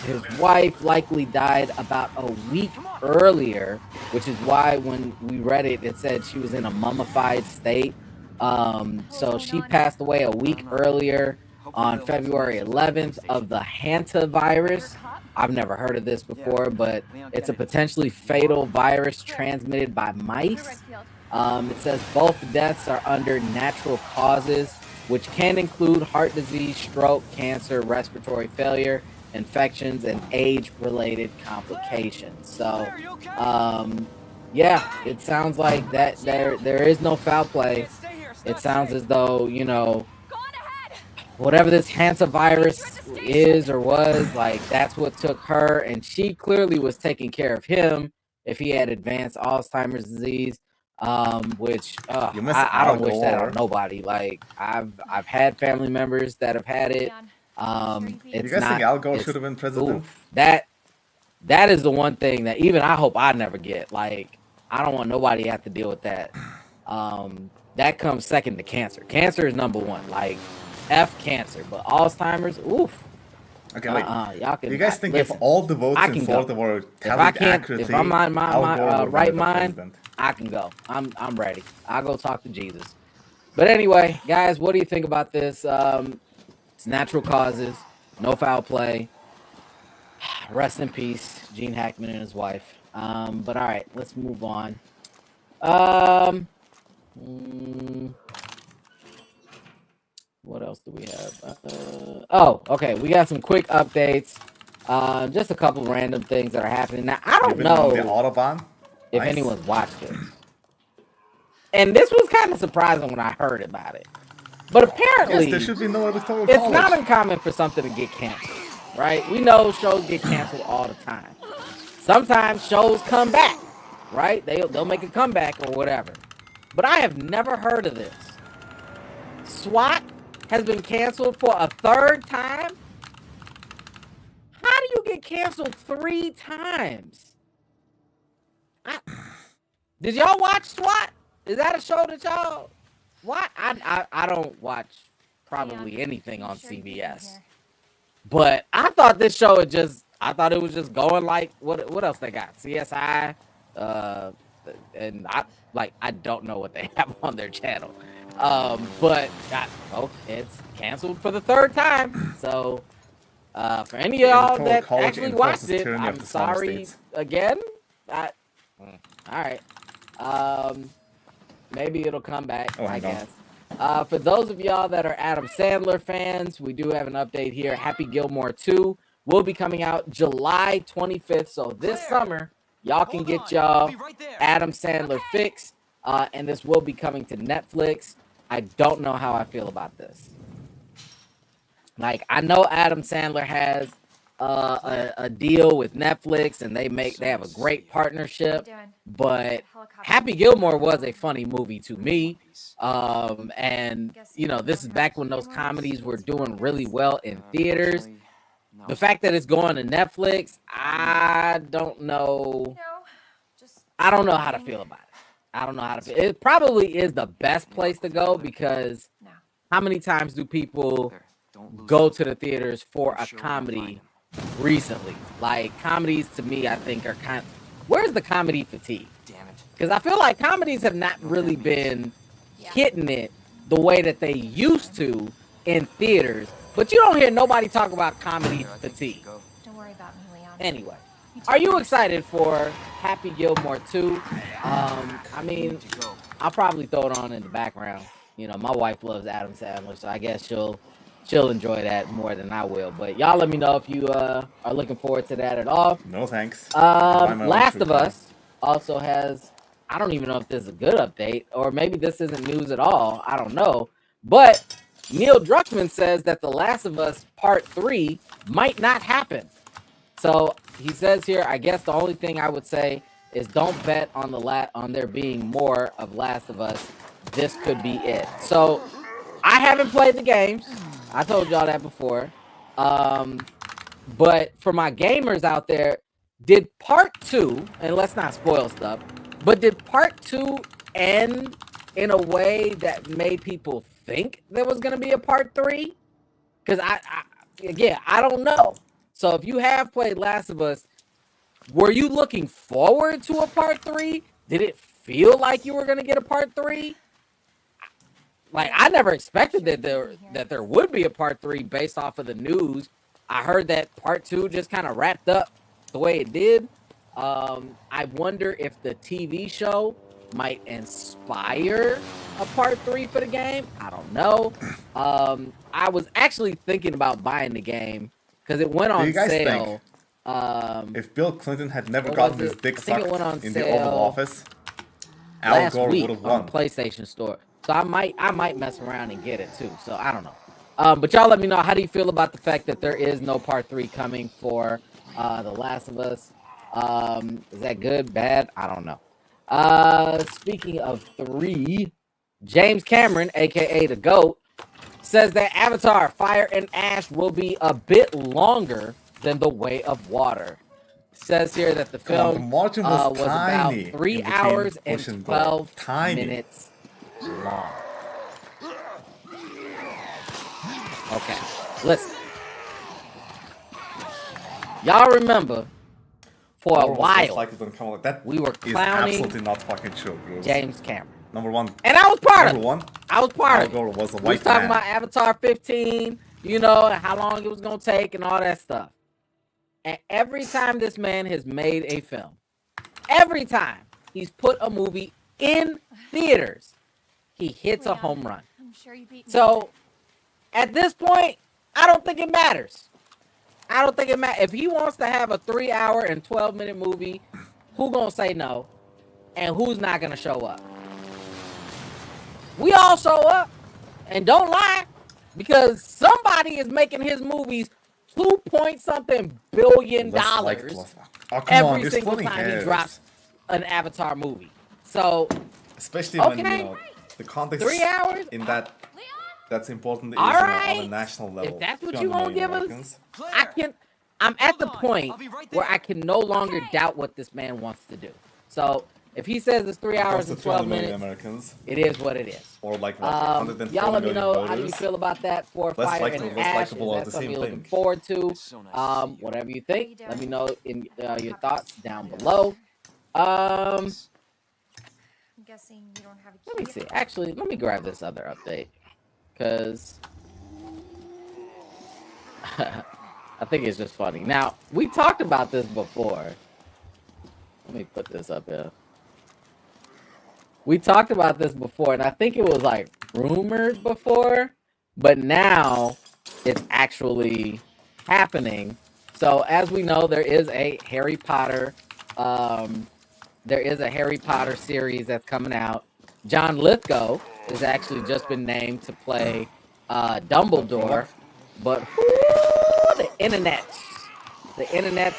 His wife likely died about a week earlier, which is why when we read it, it said she was in a mummified state. So she passed away a week earlier on February 11th of the hantavirus. I've never heard of this before, but it's a potentially fatal virus transmitted by mice. It says both deaths are under natural causes, which can include heart disease, stroke, cancer, respiratory failure, infections, and age-related complications. So, yeah, it sounds like that there is no foul play. It sounds as though, you know, whatever this hantavirus is or was, like, that's what took her, and she clearly was taking care of him if he had advanced Alzheimer's disease. Which I don't wish that on nobody. Like I've had family members that have had it. It's you guys not, think Al Gore it's- should have been president? oof, that is the one thing that even I hope I never get. Like I don't want nobody to have to deal with that. That comes second to cancer. Cancer is number one. Like F cancer, but Alzheimer's, oof. Okay, wait. Y'all can. You guys think listen, if all the votes I in can Florida go. were If I tallied can't, accurately, if I'm on Al Gore my would have right been the mind, president? I can go. I'm ready. I'll go talk to Jesus. But anyway, guys, what do you think about this? It's natural causes, no foul play. Rest in peace, Gene Hackman and his wife. But all right, let's move on. What else do we have? Oh, okay. We got some quick updates. Just a couple random things that are happening. Now, I don't Even on the know Autobahn. if Nice. anyone's watched this. And this was kind of surprising when I heard about it. But apparently, Yes, there should be no electoral it's college. not uncommon for something to get canceled, right? We know shows get canceled all the time. Sometimes shows come back, right? They'll make a comeback or whatever. But I have never heard of this. SWAT has been canceled for a third time? How do you get canceled 3 times? Did y'all watch SWAT? Is that a show that y'all watch? I don't watch probably anything on CBS. But I thought this show had I thought it was just going like what else they got? CSI, and I don't know what they have on their channel. But it's canceled for the 3rd time. So for any of y'all that actually watched it, I'm sorry again. All right. Maybe it'll come back, I guess. For those of y'all that are Adam Sandler fans, we do have an update here. Happy Gilmore 2 will be coming out July 25th. So this summer, y'all can get y'all Adam Sandler fix. And this will be coming to Netflix. I don't know how I feel about this. Like, I know Adam Sandler has a deal with Netflix, and they have a great partnership. But Happy Gilmore was a funny movie to me. And this is back when those comedies were doing really well in theaters. The fact that it's going to Netflix, I don't know. I don't know how to feel about it. I don't know how to feel. It probably is the best place to go because how many times do people go to the theaters for a comedy recently? Like, comedies to me, I think, are kind of... Where's the comedy fatigue? Damn it. Because I feel like comedies have not really been hitting it the way that they used to in theaters. But you don't hear nobody talk about comedy fatigue. Don't worry about me, Leon. Anyway, are you excited for Happy Gilmore 2? I mean, I'll probably throw it on in the background. My wife loves Adam Sandler, so I guess she'll enjoy that more than I will. But y'all let me know if you are looking forward to that at all. No thanks. Last of Us also has, I don't even know if this is a good update, or maybe this isn't news at all. I don't know. But Neil Druckmann says that The Last of Us Part 3 might not happen. So he says here, I guess the only thing I would say is don't bet on there being more of Last of Us. This could be it. So I haven't played the games. I told y'all that before. But for my gamers out there, did Part 2, and let's not spoil stuff, but did Part 2 end in a way that made people think there was going to be a Part 3? Because I don't know. So if you have played Last of Us, were you looking forward to a Part 3? Did it feel like you were going to get a Part 3? Like, I never expected that there would be a Part 3 based off of the news. I heard that Part 2 just kind of wrapped up the way it did. I wonder if the TV show might inspire a Part 3 for the game. I don't know. I was actually thinking about buying the game because it went on sale. If Bill Clinton had never gotten his dick sucked in the Oval Office, Al Gore would have won. On PlayStation Store. So I might mess around and get it too. So I don't know. But y'all let me know, how do you feel about the fact that there is no Part 3 coming for The Last of Us? Is that good, bad? I don't know. Speaking of 3, James Cameron, aka the GOAT, says that Avatar Fire and Ash will be a bit longer than The Way of Water. Says here that the film was about 3 hours and 12 minutes long. Okay, listen. Y'all remember for a while we were clowning absolutely not fucking true, bro. James Cameron. Number one. And I was part of it. One, I was part Al of Gore it. was a We white was talking man. about Avatar 15, and how long it was going to take and all that stuff. And every time this man has made a film, every time he's put a movie in theaters, he hits a home run. I'm sure you beat me. So At this point, I don't think it matters. I don't think it matters. If he wants to have a 3-hour and 12-minute movie, who gonna say no? And who's not gonna show up? We all show up. And don't lie, because somebody is making his movies $2-point-something billion Oh, come on, every you're single splitting time he hairs. drops an Avatar movie. So, Especially when, Okay. you know, the context 3 hours? in that's important is All on a right. national level. If that's what 200 you want to million give us, Americans. I'm at the point where I can no longer doubt what this man wants to do. So, if he says it's 3 hours Close to and 12 200 million minutes, Americans. it is what it is. Or like what, Y'all 140 let me million know voters. how do you feel about that for Less Fire likely, and less Ash. Is likable are that the something same you're looking thing. forward to? It's so nice to see you. Whatever you think, let me know in your thoughts down Peter. below. I'm guessing you don't have a key. Let me see. Actually, let me grab this other update, because I think it's just funny. Now, we talked about this before. Let me put this up here. We talked about this before, and I think it was like rumored before, but now it's actually happening. So as we know, there is a Harry Potter series that's coming out. John Lithgow has actually just been named to play Dumbledore, but the internet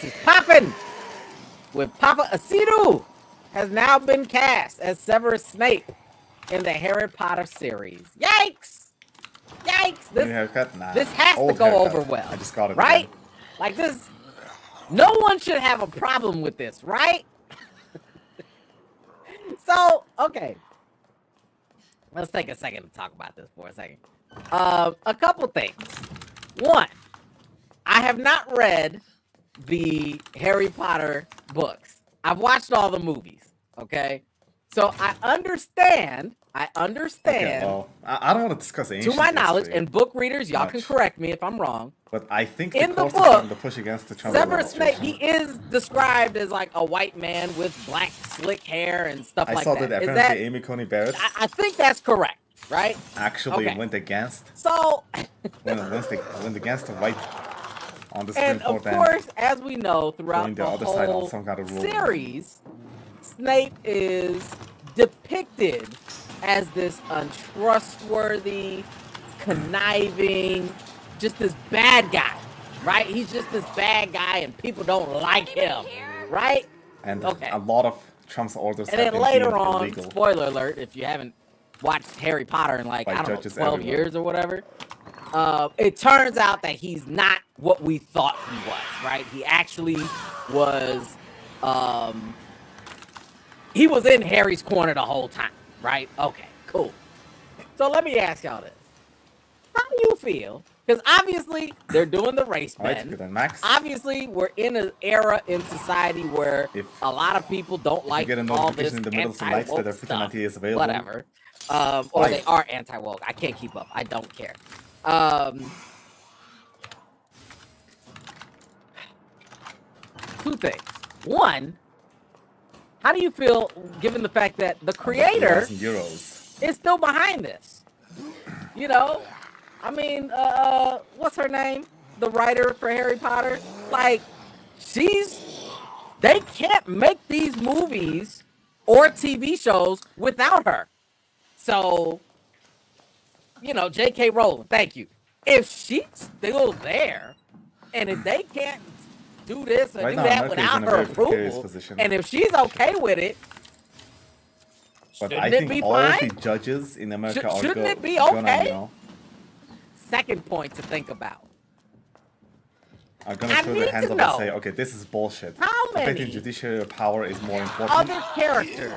is popping with Papa Asidu has now been cast as Severus Snape in the Harry Potter series. Yikes! Yikes! New haircut? Nah. This has to Old go haircut. over well. I just got it. Right? again. Like this, no one should have a problem with this, right? So, okay. Let's take a second to talk about this for a second. A couple things. One, I have not read the Harry Potter books. I've watched all the movies, okay? So I understand, Okay, well, I don't want to discuss to ancient my knowledge, history, and book readers, y'all can much. correct me if I'm wrong. but I think in the course book, is starting to push against the Trump Severus Snape, administration. he is described as like a white man with black slick hair and stuff I like saw that. that Is apparently Amy Coney Barrett I think that's correct, right? actually Okay. went against So, went against the white on the Supreme and of Court course, as we know, throughout going the the other side on whole some kind of ruling. series, Snape is depicted as this untrustworthy, conniving, just this bad guy, right? He's just this bad guy, and people don't like him, right? And Okay. a lot of Trump's orders And have then been later deemed on, illegal. spoiler alert, if you haven't watched Harry Potter in like, By I don't know, judges 12 everywhere. years or whatever, it turns out that he's not what we thought he was, right? He actually was, he was in Harry's corner the whole time, right? Okay, cool. So let me ask y'all this. How do you feel? Because obviously they're doing the race All right, bend. good then, Max. Obviously, we're in an era in society where If a lot of people don't like get a all this notification in the middle of the night that anti-woke their freaking stuff. idea is available, Whatever. Or Why? they are anti-woke. I can't keep up. I don't care. Two things. One, how do you feel given the fact that the creator €1,000. is still behind this? You know? I mean, what's her name? The writer for Harry Potter? Like, they can't make these movies or TV shows without her. So, you know, J.K. Rowling, thank you. If she's still there, and if they can't do this or Right do now, that America is without in a her very precarious approval, position. and if she's okay with it, But shouldn't I it think be all fine? the judges in America are Shouldn't it be gonna, okay? you know, Second point to think about. are gonna I throw need their hands to up know and say, okay, this is bullshit. how Protecting many judiciary power is more important other characters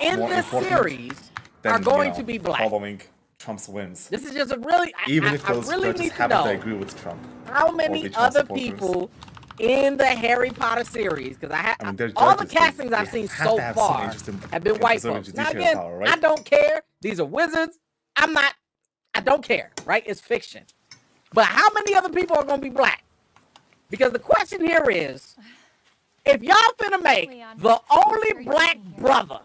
in More this important series than are going you know, to be black. following Trump's whims. This is just a really, Even I if those really judges need to happen to know agree with Trump. how or many be Trump other supporters. people in the Harry Potter series, because I mean, they're all the judges, they- castings I've they seen have so to have some far interest in- have been in white preserving folks. Now judiciary again, power, right? I don't care. These are wizards. I don't care, right? It's fiction. But how many other people are going to be black? Because the question here is, if y'all finna make Leon, the only are you black in here? brother,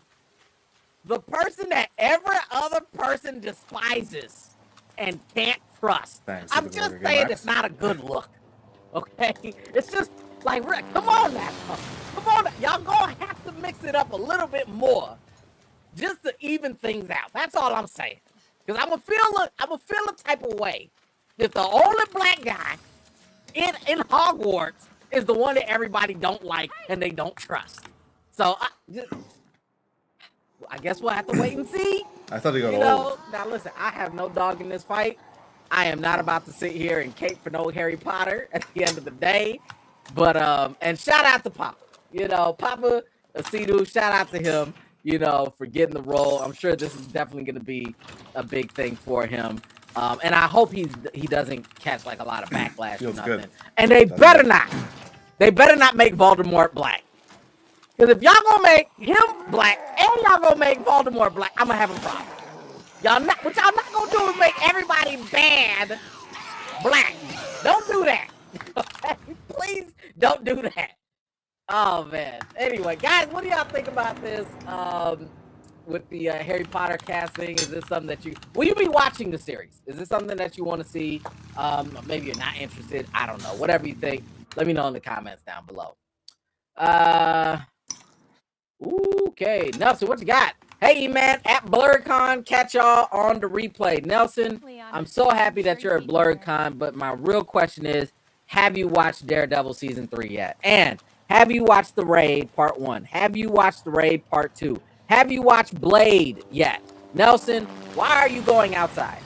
the person that every other person despises, and can't trust. Thanks, I'm Super just Burger saying Max. it's not a good look. Okay? It's just like, come on now. Come on. Y'all gonna have to mix it up a little bit more just to even things out. That's all I'm saying. Because I'm gonna feel a type of way if the only black guy in Hogwarts is the one that everybody don't like and they don't trust. So I guess we'll have to wait and see. I thought you got You old. know, now listen, I have no dog in this fight. I am not about to sit here and cape for no Harry Potter at the end of the day. But and shout out to Papa. You know, Papa Asidu, shout out to him, you know, for getting the role. I'm sure this is definitely gonna be a big thing for him. And I hope he doesn't catch like a lot of backlash or Feels nothing. good. And they Doesn't better it? not. They better not make Voldemort black. Because if y'all gonna make him black and y'all gonna make Voldemort black, I'm gonna have a problem. What y'all not gonna do is make everybody bad black. Don't do that. Okay? Please don't do that. Oh man. Anyway, guys, what do y'all think about this? With the Harry Potter casting, is this something that will you be watching the series? Is this something that you want to see? Maybe you're not interested. I don't know. Whatever you think, let me know in the comments down below. Okay, Nelson, what you got? Hey, man, at BlurredCon, catch y'all on the replay. Nelson, I'm so happy that you're at BlurredCon, but my real question is, have you watched Daredevil Season 3 yet? And have you watched The Raid Part 1? Have you watched The Raid Part 2? Have you watched Blade yet? Nelson, why are you going outside?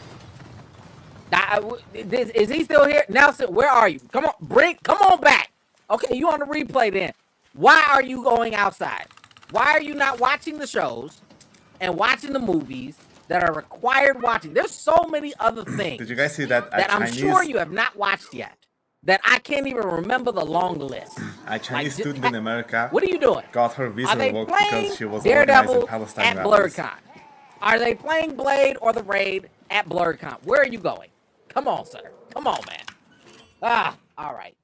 Is he still here? Nelson, where are you? Come on back. Okay, you on the replay then. Why are you going outside? Why are you not watching the shows and watching the movies that are required watching? There's so many other things Did you guys see that? that I'm sure you have not watched yet, that I can't even remember the long list. A Chinese student in America What are you doing? got her visa Are they revoked playing because she was Daredevil organizing Palestine at rallies. BlurredCon? Are they playing Blade or The Raid at BlurredCon? Where are you going? Come on, sir. Come on, man. All right.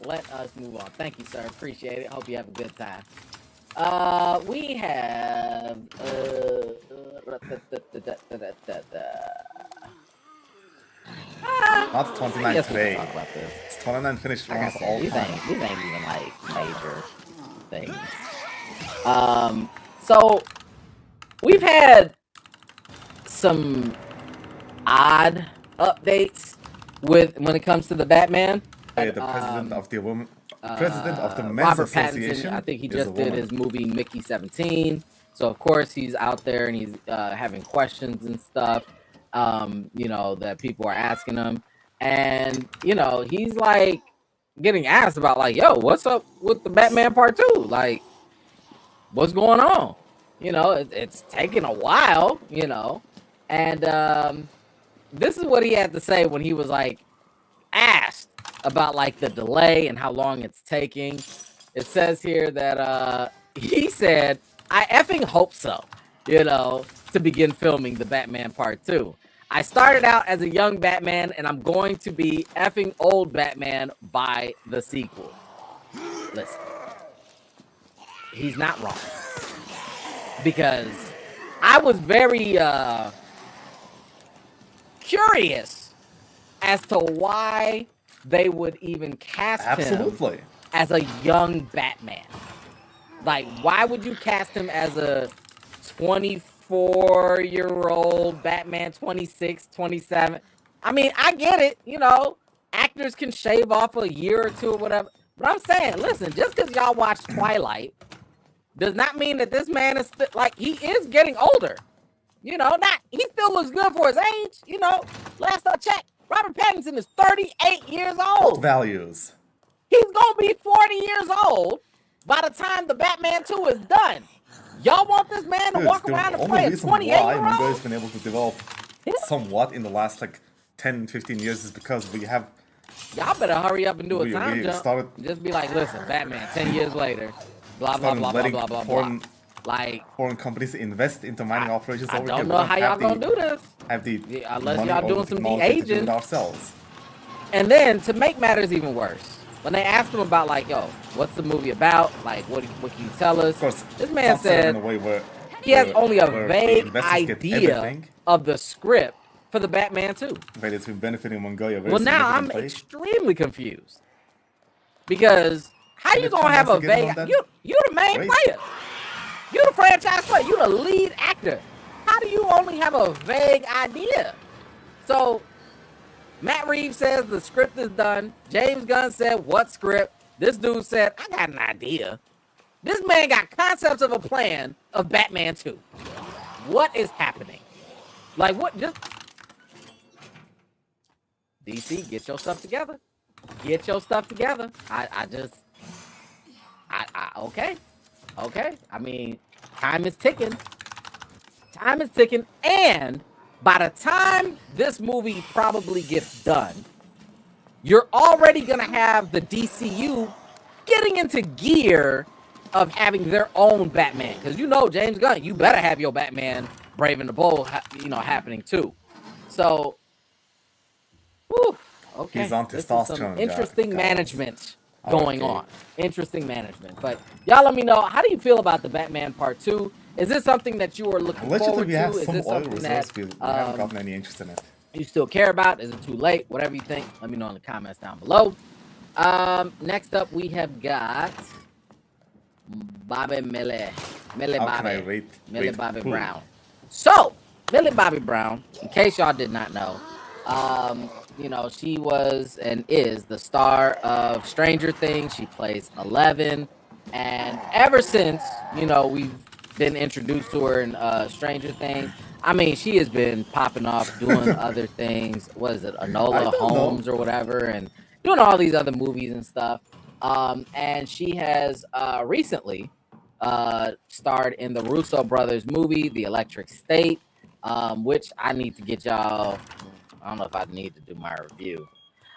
Let us move on. Thank you, sir. Appreciate it. Hope you have a good time. We have Not 29 yes, we can today. talk about this. It's 29 finished Like I runs said, all these time. ain't even like major things. So we've had some odd updates when it comes to the Batman. Hey, the president of the Men's Robert Association. Pattinson, I think he is a just did woman. his movie Mickey 17. So of course he's out there and he's having questions and stuff, you know, that people are asking him. And, you know, he's like getting asked about like, yo, what's up with the Batman Part 2? Like, what's going on? You know, it's taking a while, you know. And this is what he had to say when he was like asked about like the delay and how long it's taking. It says here that he said, I effing hope so, you know, to begin filming the Batman Part 2. I started out as a young Batman and I'm going to be effing old Batman by the sequel. Listen, he's not wrong. Because I was very curious as to why they would even cast Absolutely. him as a young Batman. Like, why would you cast him as a 24-year-old Batman, 26, 27? I mean, I get it, you know, actors can shave off a year or two or whatever. But I'm saying, listen, just because y'all watch Twilight does not mean that this man is like, he is getting older. You know, he still looks good for his age. You know, last I checked, Robert Pattinson is 38 years old. Values. He's gonna be 40 years old by the time the Batman 2 is done. Y'all want this man to walk around and play a 28-year-old? Mongo has been able to develop somewhat in the last like 10, 15 years is because we have. Y'all better hurry up and do a We time jump. Just be like, listen, Batman, 10 years later, blah blah blah blah blah blah blah. Like, foreign companies invest into mining operations. I over don't here. know We how y'all gonna do this. Have the Unless money y'all or doing some technology to do de-aging. it ourselves. And then to make matters even worse, when they asked him about like, yo, what's the movie about? Like, what can you tell us? Of course, This man it's not set up said in a way where He has Where- only a where the vague investigate idea everything. of the script for the Batman 2. Wait, it's been benefiting Mongolia. Well, now I'm extremely confused because how you They're gonna have a investigating vague? on that You the main race. player. You the franchise player. You the lead actor. How do you only have a vague idea? So Matt Reeves says the script is done. James Gunn said, "What script?" This dude said, "I got an idea." This man got concepts of a plan of Batman 2. What is happening? Like what? Just DC, get your stuff together. Get your stuff together. Okay. I mean, time is ticking. Time is ticking. And by the time this movie probably gets done, you're already going to have the DCU getting into gear of having their own Batman. Because you know, James Gunn, you better have your Batman Brave and the Bold, happening too. So, whew, okay. He's on This is testosterone, some guys. interesting management going Okay. on. Interesting management. But y'all let me know, how do you feel about the Batman Part 2? Is this something that you are looking Allegedly, forward we to? have Is some this oil something reserves. that We haven't gotten any interest in it. you still care about? Is it too late? Whatever you think, let me know in the comments down below. Next up, we have got Bobby Millie How can I rate Bobby who? Brown. So, Millie Bobby Brown, in case y'all did not know, she was and is the star of Stranger Things. She plays 11, and ever since, we've been introduced to her in Stranger Things, I mean, she has been popping off doing other things. What is it, Enola Holmes or whatever, and doing all these other movies and stuff. And she has recently starred in the Russo brothers movie, The Electric State, which I need to get y'all. I don't know if I need to do my review.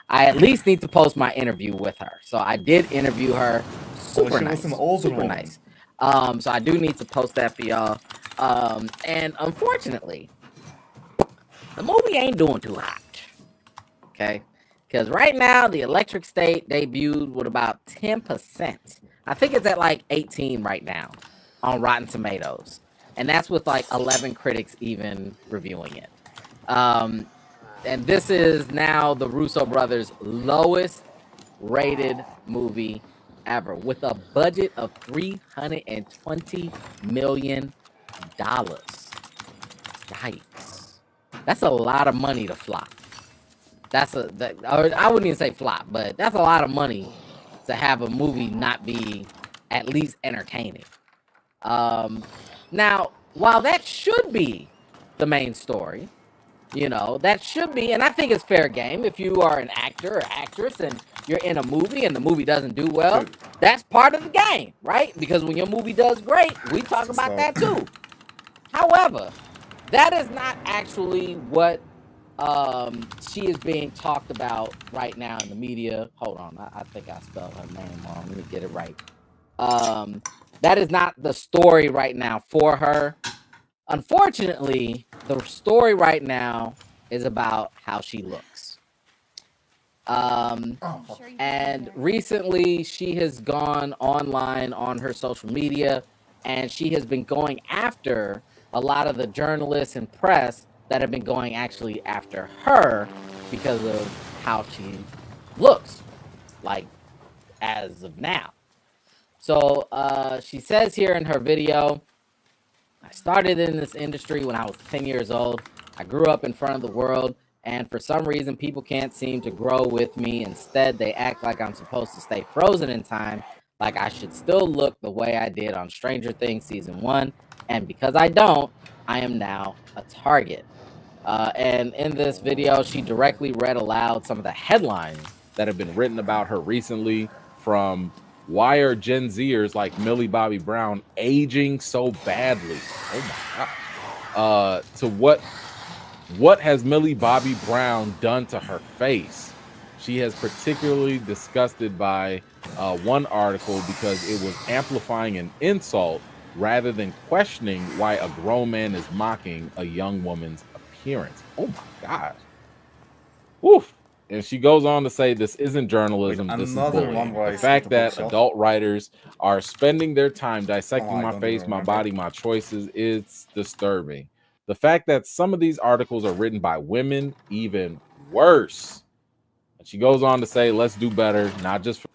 I at least need to post my interview with her. So I did interview her. Super she nice. was an older Super woman. nice. So I do need to post that for y'all. And unfortunately, the movie ain't doing too hot. Okay? Because right now, The Electric State debuted with about 10%. I think it's at like 18 right now on Rotten Tomatoes. And that's with like 11 critics even reviewing it. And this is now the Russo brothers' lowest rated movie ever, with a budget of $320 million. Yikes. That's a lot of money to flop. I wouldn't even say flop, but that's a lot of money to have a movie not be at least entertaining. Now, while that should be the main story, that should be, and I think it's fair game if you are an actor or actress and you're in a movie and the movie doesn't do well, that's part of the game, right? Because when your movie does great, we talk about that too. However, that is not actually what she is being talked about right now in the media. Hold on, I think I spelled her name wrong. Let me get it right. That is not the story right now for her. Unfortunately, the story right now is about how she looks. And recently, she has gone online on her social media, and she has been going after a lot of the journalists and press that have been going actually after her because of how she looks, like as of now. So she says here in her video, I started in this industry when I was 10 years old. I grew up in front of the world, and for some reason, people can't seem to grow with me. Instead, they act like I'm supposed to stay frozen in time, like I should still look the way I did on Stranger Things Season 1. And because I don't, I am now a target. And in this video, she directly read aloud some of the headlines that have been written about her recently, from why are Gen Zers like Millie Bobby Brown aging so badly? Oh my God. To what has Millie Bobby Brown done to her face? She has particularly disgusted by one article because it was amplifying an insult rather than questioning why a grown man is mocking a young woman's appearance. Oh my God. Oof. And she goes on to say, this isn't journalism, Like, this is another bullying. one where I The skipped fact the that bookshelf. adult writers are spending their time dissecting I my don't face, even my remember. body, my choices, it's disturbing. The fact that some of these articles are written by women, even worse. And she goes on to say, let's do better, not just for